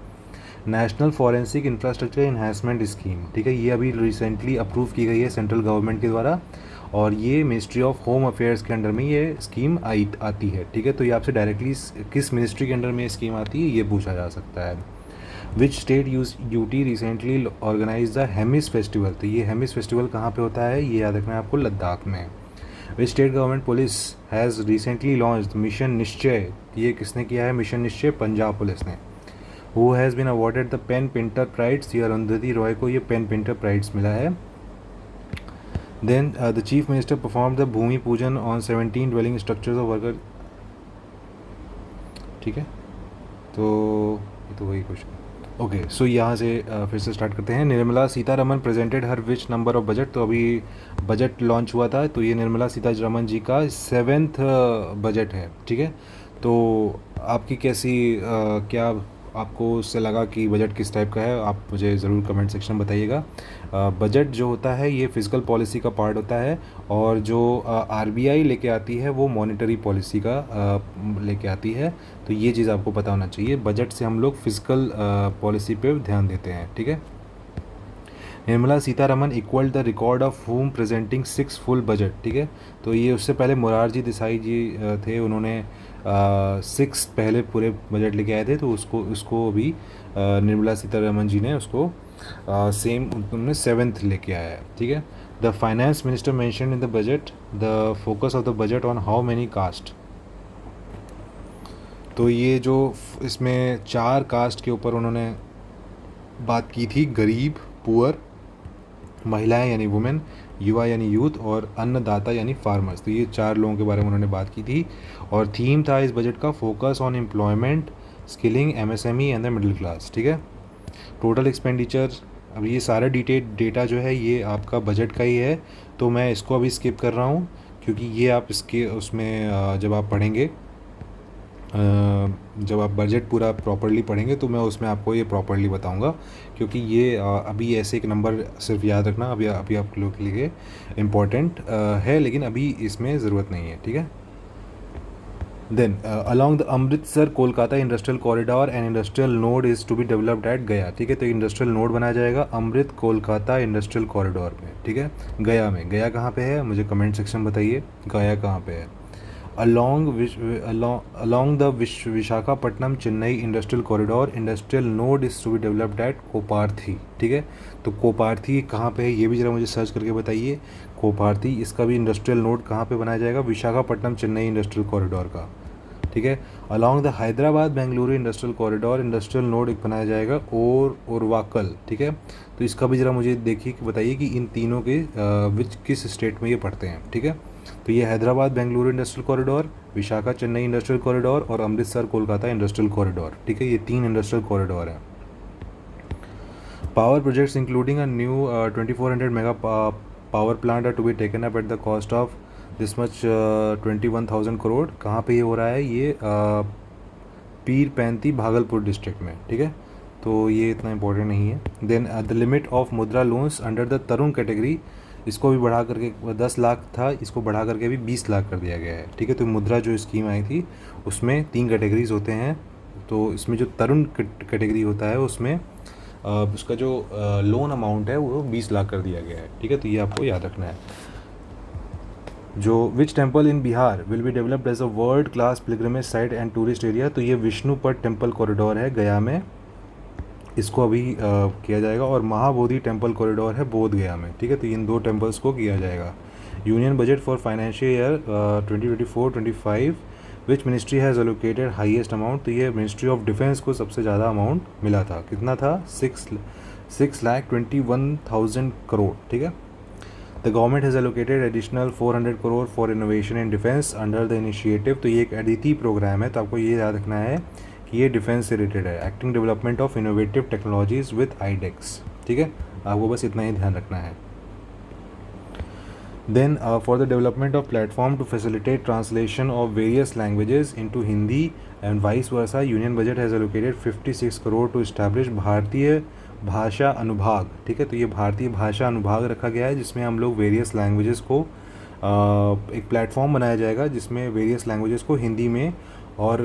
National forensic infrastructure enhancement scheme, ठीक है, ये अभी रिसेंटली अप्रूव की गई है सेंट्रल गवर्नमेंट के द्वारा, और ये मिनिस्ट्री ऑफ होम अफेयर्स के अंडर में ये स्कीम आती है, ठीक है। तो ये आपसे डायरेक्टली किस मिनिस्ट्री के अंडर में ये स्कीम आती है ये पूछा जा सकता है। Which state UT recently organise the Hemis festival, तो ये हेमिस फेस्टिवल कहाँ पे होता है? ये याद रखना है आपको, लद्दाख में। Which state government police has recently launch mission Nishchay, ये किसने किया है मिशन निश्चय? पंजाब पुलिस ने। Who has been awarded the Pen Pinter prize, ये अरुंधति रॉय को ये पेन पिंटर प्राइड्स मिला है। Then the chief minister perform the Bhumi Pujan on 17 dwelling structures of worker, ठीक है, तो ये तो वही क्वेश्चन। ओके, सो यहाँ से फिर से स्टार्ट करते हैं। Nirmala Sitharaman presented her which number of budget, तो अभी बजट लॉन्च हुआ था, तो ये निर्मला सीतारमन जी का 7th बजट है, ठीक है। तो आपकी कैसी क्या आपको उससे लगा कि बजट किस टाइप का है, आप मुझे ज़रूर कमेंट सेक्शन में बताइएगा। बजट जो होता है ये फिजिकल पॉलिसी का पार्ट होता है, और जो आरबीआई लेके आती है वो मॉनेटरी पॉलिसी का लेके आती है, तो ये चीज़ आपको पता होना चाहिए। बजट से हम लोग फिजिकल पॉलिसी पे ध्यान देते हैं, ठीक है। Nirmala Sitharaman equal the record of home presenting 6 full budget, ठीक है। तो ये उससे पहले मोरारजी देसाई जी थे, उन्होंने 6 पहले पूरे बजट लेके आए थे, तो उसको अभी निर्मला सीतारमन जी ने उसको सेम उन्होंने 7th लेके आया है, ठीक है। The finance minister mention in the budget the focus of the budget on how many caste, तो ये जो इसमें 4 कास्ट के ऊपर उन्होंने बात की थी, गरीब, पुअर, महिलाएं यानी वुमेन, युवा यानी यूथ, और अन्नदाता यानी फार्मर्स, तो ये 4 लोगों के बारे में उन्होंने बात की थी। और थीम था इस बजट का focus on employment, skilling, MSME and the middle class, ठीक है। टोटल एक्सपेंडिचर, अब ये सारा डेटा जो है ये आपका बजट का ही है, तो मैं इसको अभी स्किप कर रहा हूँ, क्योंकि ये आप इसके उसमें जब आप पढ़ेंगे, जब आप बजट पूरा प्रॉपरली पढ़ेंगे तो मैं उसमें आपको ये प्रॉपरली बताऊंगा, क्योंकि ये अभी ऐसे एक नंबर सिर्फ याद रखना, अभी आप लोगों के लिए इम्पॉर्टेंट है, लेकिन अभी इसमें ज़रूरत नहीं है, ठीक है। Then along the Amritsar Kolkata industrial corridor and industrial node is to be developed at Gaya, ठीक है। तो इंडस्ट्रियल नोड बनाया जाएगा अमृत कोलकाता इंडस्ट्रियल कॉरिडोर में, ठीक है, गया में। गया कहाँ पे है मुझे कमेंट सेक्शन में बताइए, गया कहाँ पे है। along the Visakhapatnam Chennai industrial corridor industrial node is to be developed at Kopparthy, ठीक है। तो कोपार्थी कहाँ पे है ये भी ज़रा मुझे सर्च करके बताइए। कोपार्थी, इसका भी इंडस्ट्रियल नोड कहाँ पे बनाया जाएगा? विशाखापट्टनम चेन्नई इंडस्ट्रियल कॉरिडोर का, ठीक है। Along the Hyderabad Bengaluru industrial corridor industrial node एक बनाया जाएगा ओरवाकल, ठीक है। तो इसका भी ज़रा मुझे देखिए कि बताइए कि इन तीनों के किस स्टेट में ये पढ़ते हैं, ठीक है। तो ये Hyderabad Bengaluru industrial corridor, Visakha Chennai industrial corridor और अमृतसर कोलकाता इंडस्ट्रियल कॉरिडोर, ठीक है, ये 3 इंडस्ट्रियल कॉरिडोर हैं। Power projects including a new 2400 mega power plant are to be taken up at the cost of this much 21,000 crore, कहाँ पे ये हो रहा है? ये पीर पैंती भागलपुर डिस्ट्रिक्ट में, ठीक है। तो ये इतना इंपॉर्टेंट नहीं है। देन द लिमिट ऑफ मुद्रा loans under the Tarun category, इसको भी बढ़ा करके 10 लाख था, इसको बढ़ा करके भी 20 लाख कर दिया गया है, ठीक है। तो मुद्रा जो स्कीम आई थी उसमें 3 कैटेगरीज होते हैं, तो इसमें जो तरुण कैटेगरी होता है उसमें उसका जो लोन अमाउंट है वो 20 लाख कर दिया गया है, ठीक है। तो ये आपको याद रखना है। जो which temple in Bihar will be developed as a world class pilgrimage site and tourist area, तो ये विष्णुपद टेम्पल कॉरिडोर है गया में, इसको अभी किया जाएगा। और महाबोधि टेम्पल कॉरिडोर है बोध गया में, ठीक है। तो इन 2 टेम्पल्स को किया जाएगा। Union budget for financial year 2024-25 which ministry has allocated highest amount, तो ये मिनिस्ट्री ऑफ डिफेंस को सबसे ज़्यादा अमाउंट मिला था, कितना था? 6,21,000 करोड़, ठीक है। The government has allocated additional 400 crore for innovation in defence under the initiative, तो ये एक अदिति प्रोग्राम है, तो आपको ये याद रखना है कि ये डिफेंस से रिलेटेड है, acting development of innovative technologies with iDEX, ठीक है, आपको बस इतना ही ध्यान रखना है। Then for the development of platform to facilitate translation of various languages into Hindi and vice versa, Union Budget has allocated 56 crore to establish भारतीय भाषा अनुभाग, ठीक है। तो ये भारतीय भाषा अनुभाग रखा गया है जिसमें हम लोग वेरियस लैंग्वेजेस को एक प्लेटफॉर्म बनाया जाएगा जिसमें वेरियस लैंग्वेजेस को हिंदी में और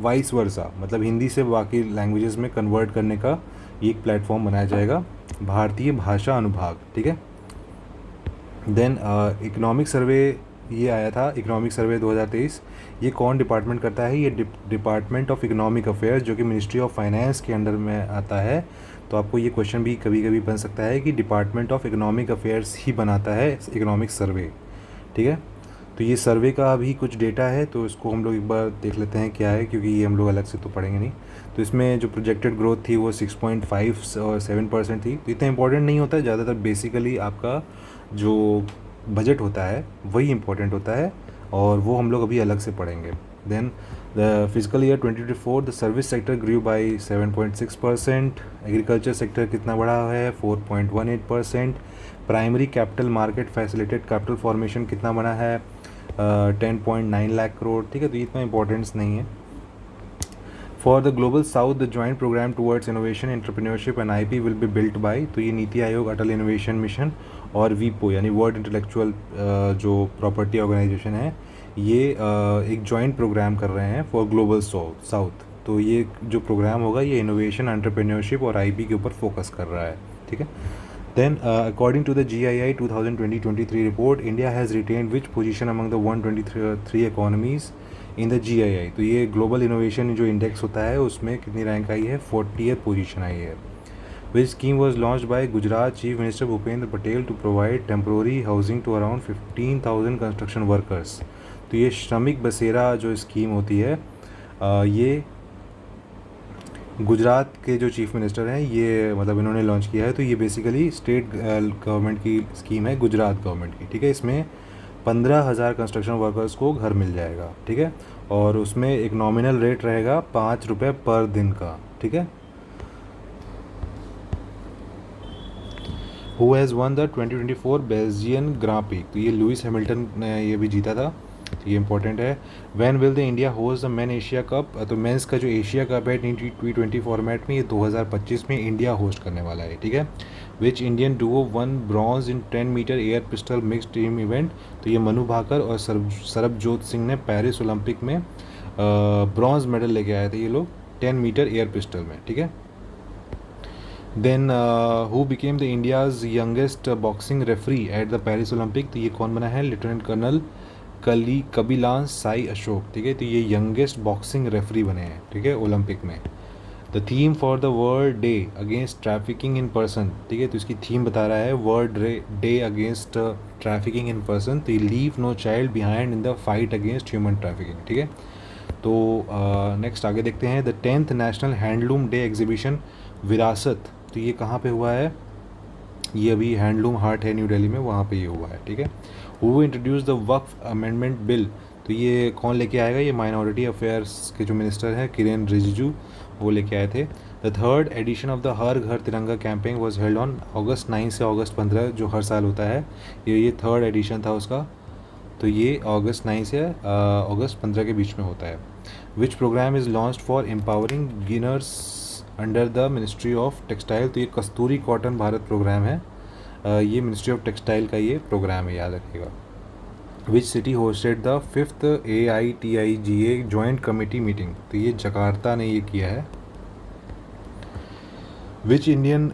वाइस वर्सा, मतलब हिंदी से बाकी लैंग्वेजेस में कन्वर्ट करने का ये एक प्लेटफॉर्म बनाया जाएगा, भारतीय भाषा अनुभाग, ठीक है। देन इकोनॉमिक सर्वे ये आया था, इकोनॉमिक सर्वे 2023, ये कौन डिपार्टमेंट करता है? ये डिपार्टमेंट ऑफ इकोनॉमिक अफेयर्स जो कि मिनिस्ट्री ऑफ फाइनेंस के अंडर में आता है। तो आपको ये क्वेश्चन भी कभी कभी बन सकता है कि डिपार्टमेंट ऑफ इकोनॉमिक अफेयर्स ही बनाता है इकोनॉमिक सर्वे, ठीक है। तो ये सर्वे का भी कुछ डेटा है, तो इसको हम लोग एक बार देख लेते हैं क्या है, क्योंकि ये हम लोग अलग से तो पढ़ेंगे नहीं। तो इसमें जो प्रोजेक्टेड ग्रोथ थी वो 6.5 और 7% थी, तो इतना इंपॉर्टेंट नहीं होता है। ज़्यादातर बेसिकली आपका जो बजट होता है वही इम्पोर्टेंट होता है और वो हम लोग अभी अलग से पढ़ेंगे। Then the physical year 2024 the service sector grew by 7.6%, agriculture sector कितना बढ़ा है 4.18%, primary capital market facilitated capital formation कितना बना है 10.9 लाख करोड़, ठीक है। तो इतना इंपॉर्टेंस नहीं है। For the global south the joint program towards innovation entrepreneurship and IP will be built by, तो ये नीति आयोग, अटल इनोवेशन मिशन और वीपो यानी वर्ल्ड इंटेलेक्चुअल जो प्रॉपर्टी ऑर्गेनाइजेशन है, ये एक जॉइंट प्रोग्राम कर रहे हैं फॉर ग्लोबल साउथ। तो ये जो प्रोग्राम होगा ये इनोवेशन, एंटरप्रेन्योरशिप और आईपी के ऊपर फोकस कर रहा है, ठीक है। Then, according to the GII 2020-23 report, India has retained which position among the 123 economies in the GII? तो ये ग्लोबल इनोवेशन जो इंडेक्स होता है उसमें कितनी रैंक आई है? 40th पोजीशन आई है। Which scheme was launched by Gujarat Chief Minister Bhupendra Patel to provide temporary housing to around 15,000 construction workers? तो ये श्रमिक बसेरा जो स्कीम होती है ये गुजरात के जो चीफ मिनिस्टर हैं ये मतलब इन्होंने लॉन्च किया है। तो ये बेसिकली स्टेट गवर्नमेंट की स्कीम है, गुजरात गवर्नमेंट की, ठीक है। इसमें 15,000 कंस्ट्रक्शन वर्कर्स को घर मिल जाएगा, ठीक है, और उसमें एक नॉमिनल रेट रहेगा 5 रुपये पर दिन का, ठीक है। Who has won the 2024 Belgian grand prix? तो ये लुइस हैमिल्टन ने ये भी जीता था, तो ये इंपॉर्टेंट है। When will the India host the main Asia cup? तो मेंस का जो एशिया कप है T20 फॉर्मेट में ये 2025 में इंडिया होस्ट करने वाला है, ठीक है। Which Indian duo won bronze in 10 metre air pistol mixed team event? तो ये मनु भाकर और सरबजोत सिंह ने पेरिस ओलंपिक में ब्रॉन्ज मेडल लेके आए थे ये लोग 10 मीटर एयर पिस्टल में, ठीक है। Then who became the India's youngest boxing referee at the Paris Olympic? तो ये कौन बना है? लेफ्टिनेंट कर्नल कबिलान साई अशोक, ठीक है। तो ये यंगेस्ट बॉक्सिंग रेफरी बने हैं, ठीक है, ओलंपिक में। The theme for the world day against trafficking in person, ठीक है। तो इसकी थीम बता रहा है world day against trafficking in person. तो ये leave no child behind in the fight against human trafficking, ठीक है। तो नेक्स्ट आगे देखते हैं। The 10th national handloom day exhibition Virasat, तो ये कहाँ पे हुआ है? ये अभी हैंडलूम हार्ट है न्यू दिल्ली में, वहाँ पे ये हुआ है, ठीक है। Who introduce the Waqf amendment bill? तो ये कौन लेके आएगा? ये माइनॉरिटी अफेयर्स के जो मिनिस्टर हैं किरेन रिजिजू, वो लेके आए थे। The third edition of the Har Ghar Tiranga campaign was held on August 9 से अगस्त 15, जो हर साल होता है, ये थर्ड एडिशन था उसका। तो ये अगस्त 9 से अगस्त 15 के बीच में होता है। Which programme is launched for empowering ginners under the ministry of textile? तो ये कस्तूरी कॉटन भारत प्रोग्राम है, ये मिनिस्ट्री ऑफ टेक्सटाइल का ये प्रोग्राम है, याद रखिएगा। Which city hosted the 5th AITIGA joint committee meeting? तो ये जकार्ता ने ये किया है। Which Indian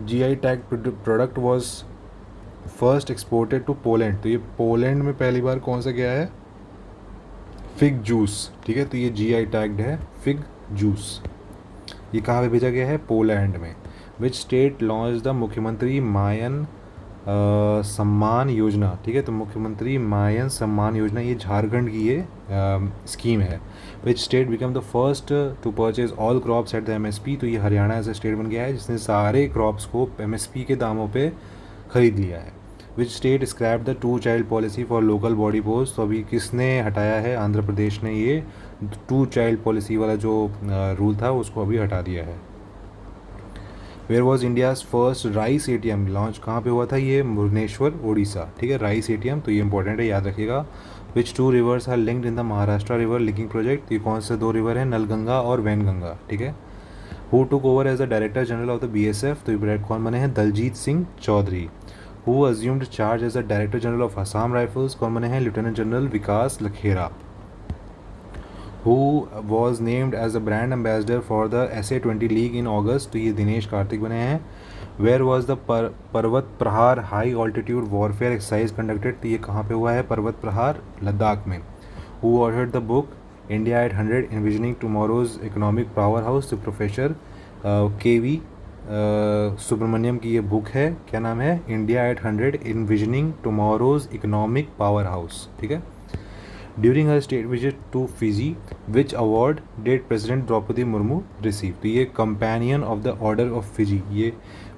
GI tag product was first exported to Poland? तो ये पोलैंड में पहली बार कौन सा गया है? फिग जूस, ठीक है। तो ये GI टैग्ड है फिग जूस। ये कहाँ पे भेजा गया है? पोलैंड में। विच स्टेट लॉन्च द मुख्यमंत्री मायन सम्मान योजना? ठीक है, तो मुख्यमंत्री मायन सम्मान योजना ये झारखंड की ये स्कीम है। Which state become the first to purchase all crops at the MSP? तो ये हरियाणा ऐसा स्टेट बन गया है जिसने सारे क्रॉप्स को MSP के दामों पे ख़रीद लिया है। Which state scrap the 2 child policy for local body post. तो अभी किसने हटाया है, आंध्र प्रदेश ने ये 2 चाइल्ड पॉलिसी वाला जो रूल था उसको अभी हटा दिया है। Where was India's first rice ATM launch, कहाँ पे हुआ था ये, भुवनेश्वर उड़ीसा, ठीक है। राइस ATM, तो ये इंपॉर्टेंट है, याद रखिएगा। Which 2 rivers are linked in the Maharashtra river linking project, ये कौन से 2 रिवर हैं, नलगंगा और वैनगंगा, ठीक है। Who took over as the director general of the BSF, तो ये कौन बने हैं, Daljit Singh Chaudhary. Who assumed charge as the director general of Assam rifles, कौन बने हैं, lieutenant general Vikas Lakhera. Who was named as a brand ambassador for the SA-20 league in August, तो ये दिनेश कार्तिक बने हैं। वेयर वॉज द पर्वत प्रहार high altitude warfare exercise conducted, तो ये कहाँ पे हुआ है, पर्वत प्रहार लद्दाख में। Who authored the book India at 100 envisioning tomorrow's economic power house, तो प्रोफेसर KV सुब्रमण्यम की ये बुक है, क्या नाम है, India at 100 envisioning tomorrow's economic power house, ठीक है। During her state visit to Fiji which award did president Draupadi Murmu receive, तो ये companion of the order of Fiji, ये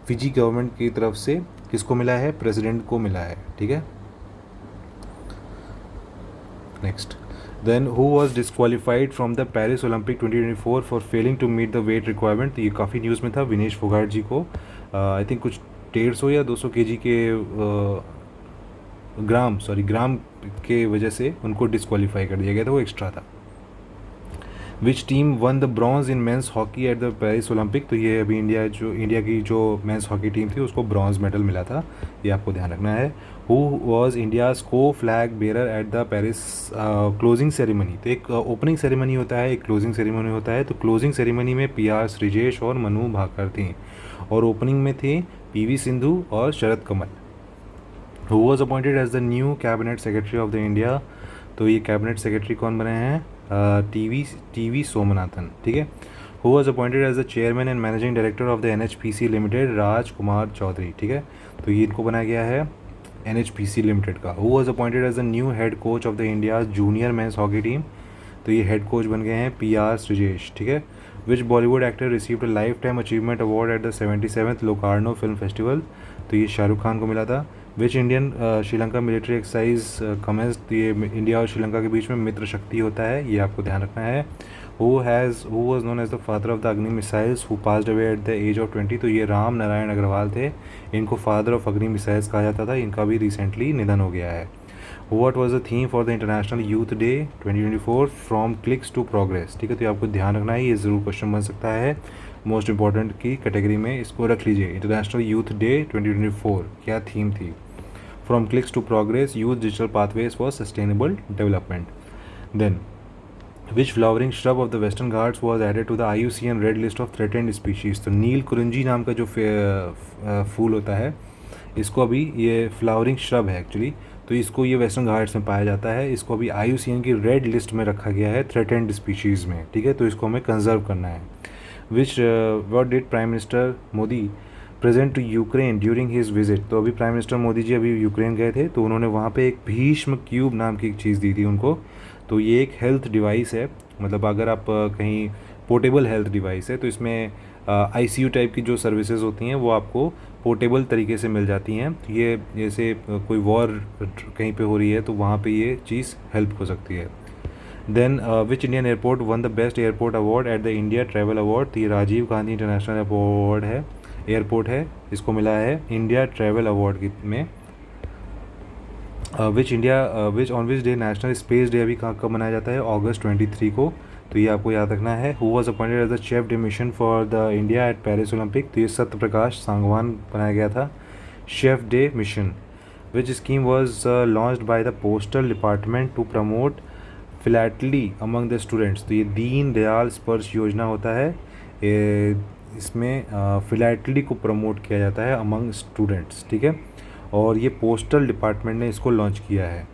फिजी गवर्नमेंट की तरफ से किसको मिला है, प्रेसिडेंट को मिला है, ठीक है। Next, then who was disqualified from the Paris Olympic 2024 for failing to meet the weight requirement, तो ये काफ़ी न्यूज़ में था, विनेश फोगाट जी को आई थिंक कुछ 150 या 200 kg के ग्राम के वजह से उनको डिस्क्वालीफाई कर दिया गया था, वो एक्स्ट्रा था। Which team one the bronze in men's hockey eight the Paris Olympic, तो ये अभी इंडिया की जो मेंस हॉकी टीम थी उसको ब्रॉन्ज मेडल मिला था, ये आपको ध्यान रखना है। हु वॉज इंडियाज़ को flag bearer eight the Paris closing ceremony, तो एक ओपनिंग सेरेमनी होता है, एक क्लोजिंग सेरेमनी होता है। तो क्लोजिंग सेरेमनी में PR श्रीजेश और मनु भाकर थी, और ओपनिंग में थे PV सिंधु और Sharath Kamal. Who was appointed as the new cabinet secretary of the India, तो ये कैबिनेट सेक्रेटरी कौन बने हैं, TV सोमनाथन, ठीक है। Who was appointed as the chairman and managing director of the NHPC limited, Rajkumar Chaudhary, ठीक है। तो ये इनको बनाया गया है NHPC लिमिटेड का। Who was appointed as the new head coach of the India junior men's hockey team, तो ये हेड कोच बन गए हैं PR श्रीजेश, ठीक है। Which Bollywood actor received a life time achievement award at the 77th Locarno film festival, तो ये शाहरुख खान को मिला था। Which Indian Sri Lanka military exercise commence, तो ये इंडिया और श्रीलंका के बीच में मित्र शक्ति होता है, ये आपको ध्यान रखना है। Who was known as the father of the Agni missiles who passed away at the age of 20, तो ये राम नारायण अग्रवाल थे, इनको फादर ऑफ अग्नि मिसाइल्स कहा जाता था, इनका भी रिसेंटली निधन हो गया है। What was the theme for the international youth day 2024 from clicks to progress, ठीक है। तो ये आपको ध्यान रखना है, ये ज़रूर क्वेश्चन बन सकता है मोस्ट इंपॉर्टेंट की कैटेगरी में, इसको रख लीजिए। इंटरनेशनल यूथ डे 2024 क्या थीम थी, from clicks to progress, youth digital pathways for sustainable development. Then which flowering shrub of the western ghats was added to the IUCN red list of threatened species, तो नील कुरिंजी नाम का जो फूल होता है, इसको अभी ये फ्लावरिंग श्रब है एक्चुअली, तो इसको ये वेस्टर्न घाट्स में पाया जाता है, इसको अभी IUCN की रेड लिस्ट में रखा गया है थ्रेटेंड स्पीशीज़ में, ठीक है। तो इसको हमें कंजर्व करना है। Which what did prime minister Modi present to Ukraine during his visit, तो अभी प्राइम मिनिस्टर मोदी जी अभी यूक्रेन गए थे, तो उन्होंने वहाँ पे एक भीष्म क्यूब नाम की एक चीज़ दी थी उनको, तो ये एक हेल्थ डिवाइस है, मतलब अगर आप कहीं पोर्टेबल हेल्थ डिवाइस है, तो इसमें ICU टाइप की जो सर्विसेज होती हैं वो आपको पोर्टेबल तरीके से मिल जाती हैं। तो ये जैसे कोई वॉर कहीं पे हो रही है तो वहाँ पे ये चीज़ हेल्प हो सकती है। Then which Indian airport won the best airport award at the India travel award, तो ये राजीव गांधी इंटरनेशनल अवार्ड है, एयरपोर्ट है, इसको मिला है इंडिया ट्रैवल अवार्ड में। Which on which day national space day अभी कब मनाया जाता है, August 23 को, तो ये आपको याद रखना है। Who was appointed as the chief de mission for the India at Paris Olympic, तो ये सत्य प्रकाश सांगवान बनाया गया था chef de mission. Which scheme was launched by the postal department to promote philately among the students, तो ये दीन दयाल स्पर्श योजना होता है, इसमें फिलैटली को प्रमोट किया जाता है अमंग स्टूडेंट्स, ठीक है। और ये पोस्टल डिपार्टमेंट ने इसको लॉन्च किया है।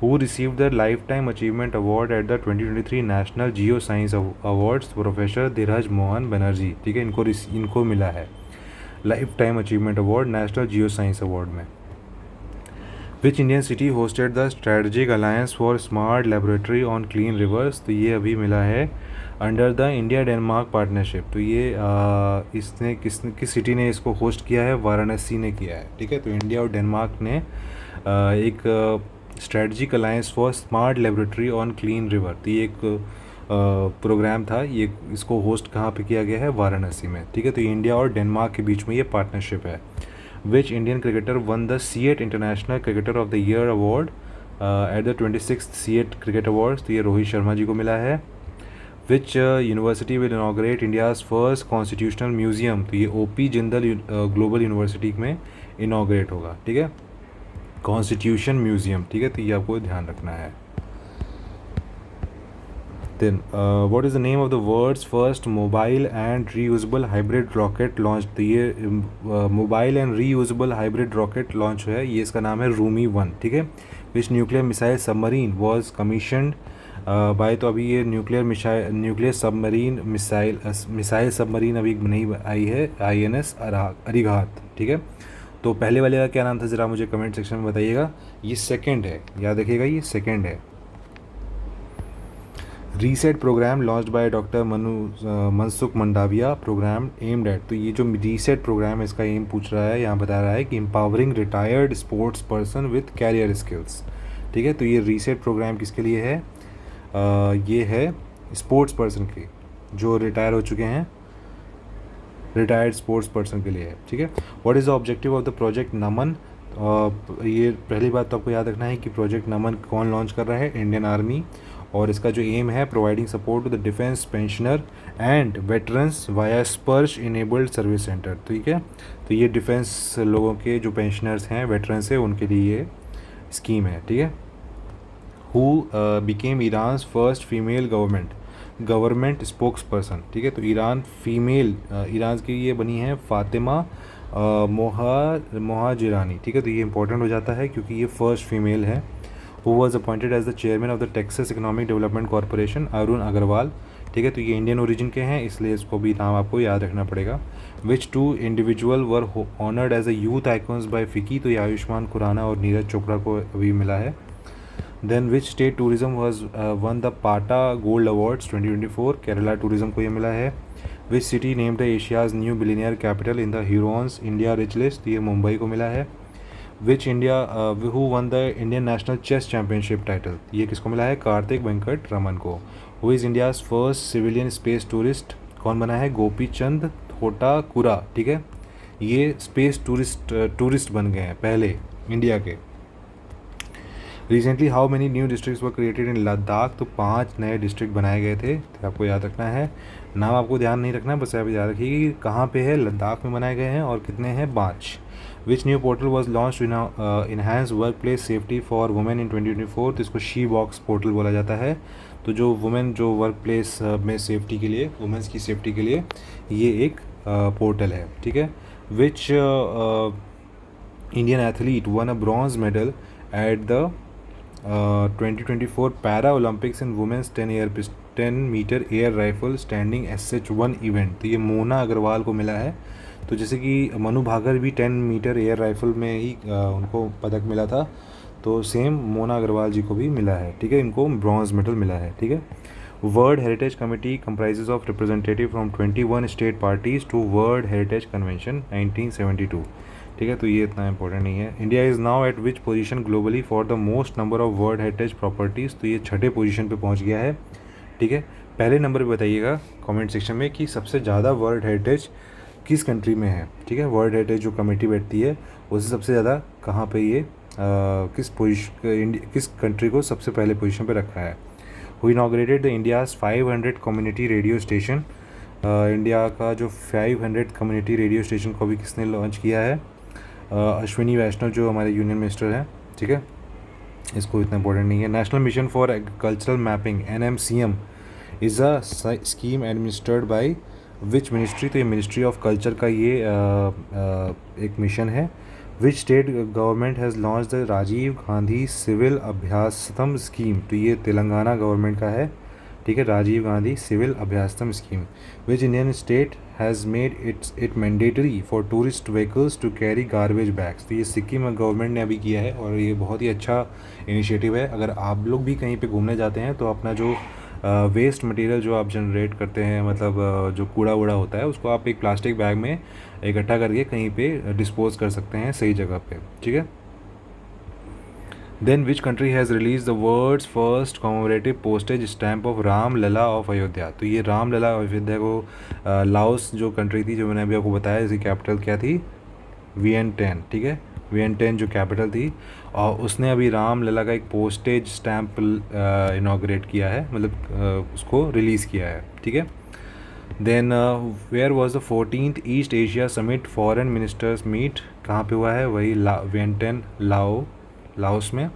Who receive the life time achievement award at the 2023 national geo science awards, professor Dheeraj Mohan Banerjee, ठीक है, इनको मिला है life time achievement award national geo science award में। Which Indian city hosted the strategic alliance for smart laboratory on clean rivers, तो ये अभी मिला है under the India Denmark partnership. तो ये इसने किस सिटी ने इसको होस्ट किया है? वाराणसी ने किया है, ठीक है। तो इंडिया और डेनमार्क ने एक strategic alliance for smart laboratory on clean river, तो ये एक प्रोग्राम था, ये इसको होस्ट कहाँ पे किया गया है? वाराणसी में, ठीक है। तो इंडिया और डेनमार्क के बीच में ये पार्टनरशिप है। Which Indian cricketer one the CEAT international cricketer of the year award at the 26th CEAT cricket awards? तो ये रोहित शर्मा जी को मिला है। Which university will inaugurate India's first constitutional museum? तो ये ओपी जिंदल ग्लोबल यूनिवर्सिटी में इनाग्रेट होगा, ठीक है, कॉन्स्टिट्यूशन म्यूजियम, ठीक है। तो ये आपको ध्यान रखना है। Then what is the name of the world's first mobile and reusable hybrid rocket launch? तो ये mobile and reusable hybrid rocket launch है, ये इसका नाम है रूमी 1, ठीक है। Which nuclear missile submarine was commissioned by? तो अभी ये न्यूक्लियर सबमरीन मिसाइल सबमरीन अभी नई आई है, INS अरिघात, ठीक है। तो पहले वाले का क्या नाम था, ज़रा मुझे कमेंट सेक्शन में बताइएगा। ये सेकंड है, याद रखिएगा, ये सेकंड है। Reset program launched by doctor Mansukh Mandaviya, program aimed at? तो ये जो रीसेट प्रोग्राम है, इसका एम पूछ रहा है, यहाँ बता रहा है कि empowering retired sports person with career skills, ठीक है। तो ये रीसेट प्रोग्राम किसके लिए है? ये है स्पोर्ट्स पर्सन के, जो रिटायर हो चुके हैं, रिटायर्ड स्पोर्ट्स पर्सन के लिए है, ठीक है। What is the objective of the project Naman? ये पहली बात तो आपको याद रखना है कि प्रोजेक्ट नमन कौन लॉन्च कर रहा है? Indian army. और इसका जो एम है, providing support to the defence pensioner and veterans via Sparsh enabled service centre, ठीक है। तो ये डिफेंस लोगों के जो पेंशनर्स हैं, वेटरन्स हैं, उनके लिए ये स्कीम है, ठीक है। Who became Iran's first female government spokes person, ठीक है। तो ईरान की ये बनी है फातिमा मोहाजिरानी, ठीक है। तो ये इंपॉर्टेंट हो जाता है क्योंकि ये फर्स्ट फीमेल है। Who was appointed as the chairman of the Texas economic development corporation? Arun Agarwal, ठीक है। तो ये इंडियन ओरिजिन के हैं, इसलिए इसको भी नाम आपको याद रखना पड़ेगा। Which two individual were honoured as a youth icons by FICCI? तो ये आयुष्मान खुराना और नीरज चोपड़ा को अभी मिला है। Then which state tourism was won the PATA gold awards 2024? Kerala tourism को ये मिला है। Which city named the Asia's new billionaire capital in the Hurun's India rich list? तो ये मुंबई को मिला है। Which who won the Indian national chess championship title? ये किसको मिला है? कार्तिक वेंकट रमन को। Who is India's first civilian space tourist? कौन बना है? गोपी चंद थोटाकुरा, ठीक है। ये स्पेस टूरिस्ट बन गए हैं पहले इंडिया के। Recently how many new districts were created in Ladakh? तो 5 नए डिस्ट्रिक्ट बनाए गए थे, तो आपको याद रखना है। नाम आपको ध्यान नहीं रखना है, बस आप याद रखिए कि कहाँ पे है, लद्दाख में बनाए गए हैं, और कितने हैं? 5। Which new portal was launch to enhance work place safety for women in 2024? तो इसको शी बॉक्स पोर्टल बोला जाता है। तो जो वुमेन जो वर्क प्लेस में सेफ्टी के लिए, वुमेंस की सेफ्टी के लिए ये एक पोर्टल है, ठीक है। Which Indian athlete won a bronze medal at the 2024 para Olympics in women's 10 metre air rifle standing SH1 event? तो ये मोना अग्रवाल को मिला है। तो जैसे कि मनु भाकर भी 10 मीटर एयर राइफल में ही उनको पदक मिला था, तो सेम मोना अग्रवाल जी को भी मिला है, ठीक है। इनको ब्रॉन्ज मेडल मिला है, ठीक है। World heritage committee comprises of representative from 21 state parties to world heritage convention 1972, ठीक है। तो ये इतना इंपॉर्टेंट नहीं है। India is now at which position globally for the most number of world heritage properties? तो ये 6ठे पोजीशन पे पहुंच गया है, ठीक है। पहले नंबर पे बताइएगा कमेंट सेक्शन में कि सबसे ज़्यादा वर्ल्ड हेरिटेज किस कंट्री में है, ठीक है। वर्ल्ड हेरिटेज जो कमेटी बैठती है उससे सबसे ज़्यादा कहाँ पे ये किस कंट्री को सबसे पहले पोजीशन पे रखा है? Who inaugurated the India's 500 community radio station? India का जो 500 कम्युनिटी रेडियो स्टेशन को भी किसने लॉन्च किया है? अश्विनी वैष्णव जो हमारे यूनियन मिनिस्टर हैं, ठीक है। इसको इतना इंपॉर्टेंट नहीं है। National mission for agricultural mapping NMCM is a scheme administered by which ministry? तो ये मिनिस्ट्री ऑफ कल्चर का ये एक मिशन है। Which state government has launch the Rajiv Gandhi civil Abhyastam scheme? तो ये तेलंगाना गवर्नमेंट का है, ठीक है, Rajiv Gandhi civil Abhyastam scheme. Which Indian state has made it mandatory for tourist vehicles to carry garbage bags? तो ये सिक्किम गवर्नमेंट ने अभी किया है और ये बहुत ही अच्छा इनिशिएटिव है। अगर आप लोग भी कहीं पे घूमने जाते हैं तो अपना जो वेस्ट मटेरियल जो आप जनरेट करते हैं, मतलब जो कूड़ा वूड़ा होता है उसको आप एक प्लास्टिक बैग में इकट्ठा करके कहीं पे डिस्पोज कर सकते हैं सही जगह पे, ठीक है। Then which country has release the world's first commemorative postage stamp of Ram Lalla of Ayodhya. तो ये राम लला अयोध्या को लाओस जो कंट्री थी, जो मैंने अभी आपको बताया, इसकी कैपिटल क्या थी, वियेंटैन, ठीक है। वियेंटैन जो कैपिटल थी, और उसने अभी राम लला का एक पोस्टेज स्टैम्प इनाग्रेट किया है, मतलब उसको रिलीज़ किया है, ठीक है। Then where was the 14th east Asia summit foreign ministers meet, कहाँ पे हुआ है, वही वियेंटैन लाओस में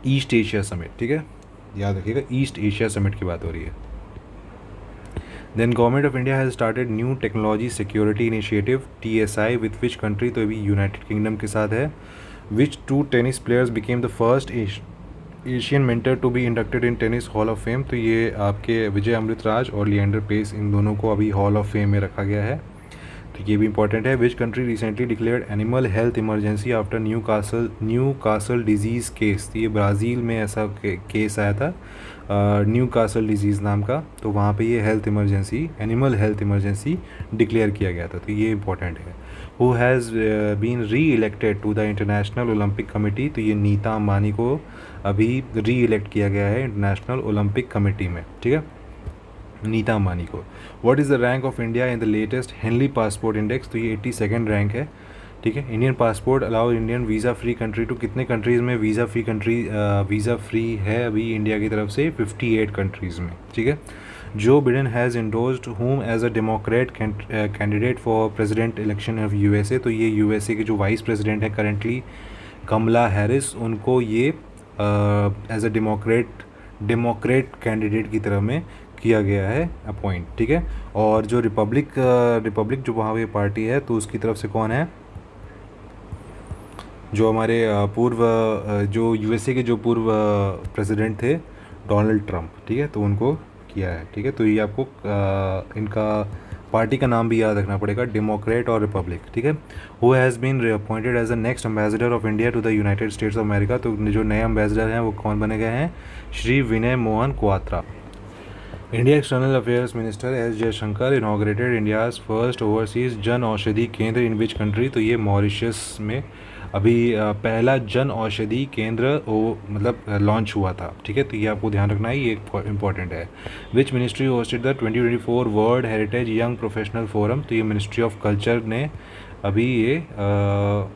ईस्ट एशिया समिट, ठीक है, याद रखिएगा ईस्ट एशिया समिट की बात हो रही है। Then government of India has started new technology security initiative TSI with which country, तो अभी यूनाइटेड किंगडम के साथ है। Which 2 tennis players became the first Asian mentor to be inducted in tennis hall of fame, तो ये आपके विजय अमृतराज और Leander pace, इन दोनों को अभी हॉल ऑफ फेम में रखा गया है, तो ये भी इंपॉर्टेंट है। Which country recently declared animal health emergency after new castle disease case, तो ये ब्राज़ील में ऐसा केस आया था न्यू कासल डिजीज़ नाम का, तो वहाँ पे ये एनिमल हेल्थ इमरजेंसी डिक्लेयर किया गया था, तो ये इंपॉर्टेंट है। Who has been reelected to the International Olympic Committee, तो ये नीता अंबानी को अभी री इलेक्ट किया गया है इंटरनेशनल ओलंपिक कमेटी में, ठीक है, नीता अंबानी को। What is the rank of India in the latest Henley passport index, तो ये 82nd रैंक है, ठीक है। Indian passport allow Indian visa free country to, कितने कंट्रीज़ में वीज़ा फ्री है अभी इंडिया की तरफ से, 58 कंट्रीज़ में, ठीक है। Joe Biden has endorsed whom as a Democrat candidate for president election of USA, तो ये USA के जो वाइस प्रेसिडेंट हैं करेंटली कमला हैरिस, उनको ये एज अ डेमोक्रेट कैंडिडेट की तरह में किया गया है अपॉइंट, ठीक है। और जो रिपब्लिक जो वहाँ पे पार्टी है, तो उसकी तरफ से कौन है, जो हमारे पूर्व जो USA के जो पूर्व प्रेसिडेंट थे डोनाल्ड ट्रंप, ठीक है, तो उनको किया है, ठीक है। तो ये आपको इनका पार्टी का नाम भी याद रखना पड़ेगा, डेमोक्रेट और रिपब्लिक, ठीक है। Who has been appointed as the next ambassador of India to the United States of America, तो जो नए एम्बेसडर हैं वो कौन बने गए हैं, Shri Vinay Mohan Kwatra. India external affairs minister S Jaishankar inaugurated India's first overseas Jan Aushadhi केंद्र इन विच कंट्री, तो ये मॉरिशस में अभी पहला जन औषधि केंद्र मतलब लॉन्च हुआ था, ठीक है, तो ये आपको ध्यान रखना है, ये इंपॉर्टेंट है। Which ministry hosted the 2024 world Heritage Young Professional forum, तो ये मिनिस्ट्री ऑफ कल्चर ने अभी ये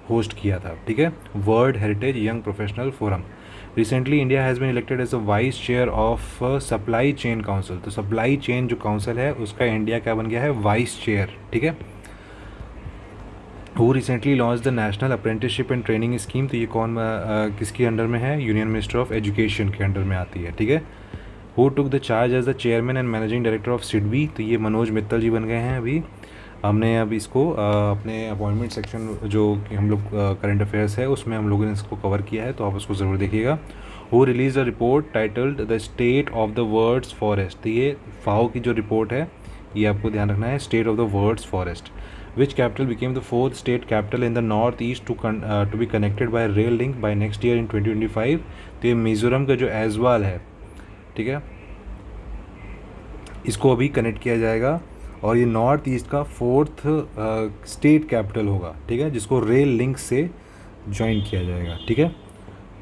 होस्ट किया था, ठीक है, world Heritage Young Professional Forum. Recently India has been elected as a vice chair of supply chain council, तो सप्लाई चेन जो काउंसिल है उसका इंडिया क्या बन गया है, वाइस चेयर, ठीक है। Who recently launch the national apprenticeship and training scheme, तो ये कौन किसके अंडर में है, यूनियन मिनिस्टर ऑफ एजुकेशन के अंडर में आती है, ठीक है। Who took the charge as the chairman and managing director of SIDBI, तो ये मनोज मित्तल जी बन गए हैं अभी। हमने अब इसको अपने अपॉइंटमेंट सेक्शन जो कि हम लोग करंट अफेयर्स है उसमें हम लोगों ने इसको कवर किया है, तो आप उसको ज़रूर देखिएगा। Who release a report titled the state of the world's forest, तो ये फाओ की जो रिपोर्ट है ये आपको ध्यान रखना है, state of the world's forest. Which capital became the 4th state capital in the north east to be connected by rail link by next year in 2025, तो ये मिज़ोरम का जो ऐज़वाल है, ठीक है, इसको अभी कनेक्ट किया जाएगा और ये नॉर्थ ईस्ट का 4th स्टेट कैपिटल होगा, ठीक है, जिसको रेल लिंक से ज्वाइन किया जाएगा, ठीक है।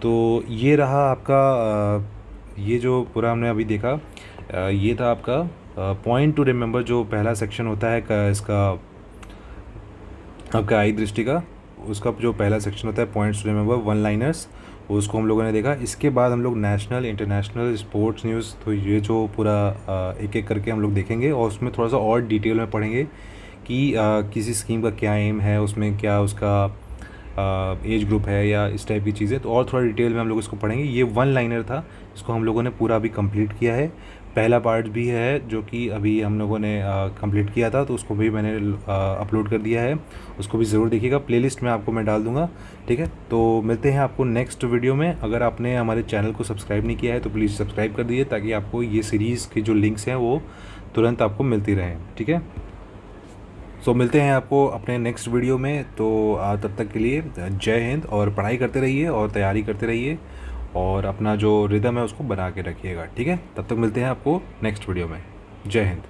तो ये रहा आपका ये जो पूरा हमने अभी देखा, ये था आपका पॉइंट टू रिमेंबर, जो पहला सेक्शन होता है इसका आपका आई दृष्टि का, उसका जो पहला सेक्शन होता है points to remember, one liners, उसको हम लोगों ने देखा। इसके बाद हम लोग नेशनल इंटरनेशनल स्पोर्ट्स न्यूज़, तो ये जो पूरा एक एक करके हम लोग देखेंगे और उसमें थोड़ा सा और डिटेल में पढ़ेंगे कि किसी स्कीम का क्या एम है, उसमें क्या उसका एज ग्रुप है या इस टाइप की चीज़ें, तो और थोड़ा डिटेल में हम लोग इसको पढ़ेंगे। ये वन लाइनर था, इसको हम लोगों ने पूरा अभी कंप्लीट किया है। पहला पार्ट भी है जो कि अभी हम लोगों ने कंप्लीट किया था, तो उसको भी मैंने अपलोड कर दिया है, उसको भी ज़रूर देखिएगा, प्लेलिस्ट में आपको मैं डाल दूंगा, ठीक है। तो मिलते हैं आपको नेक्स्ट वीडियो में। अगर आपने हमारे चैनल को सब्सक्राइब नहीं किया है तो प्लीज़ सब्सक्राइब कर दीजिए, ताकि आपको ये सीरीज़ की जो लिंक्स हैं वो तुरंत आपको मिलती रहें, ठीक है। सो मिलते हैं आपको अपने नेक्स्ट वीडियो में, तो तब तक के लिए जय हिंद, और पढ़ाई करते रहिए और तैयारी करते रहिए, और अपना जो रिदम है उसको बना के रखिएगा, ठीक है। तब तक मिलते हैं आपको नेक्स्ट वीडियो में। जय हिंद।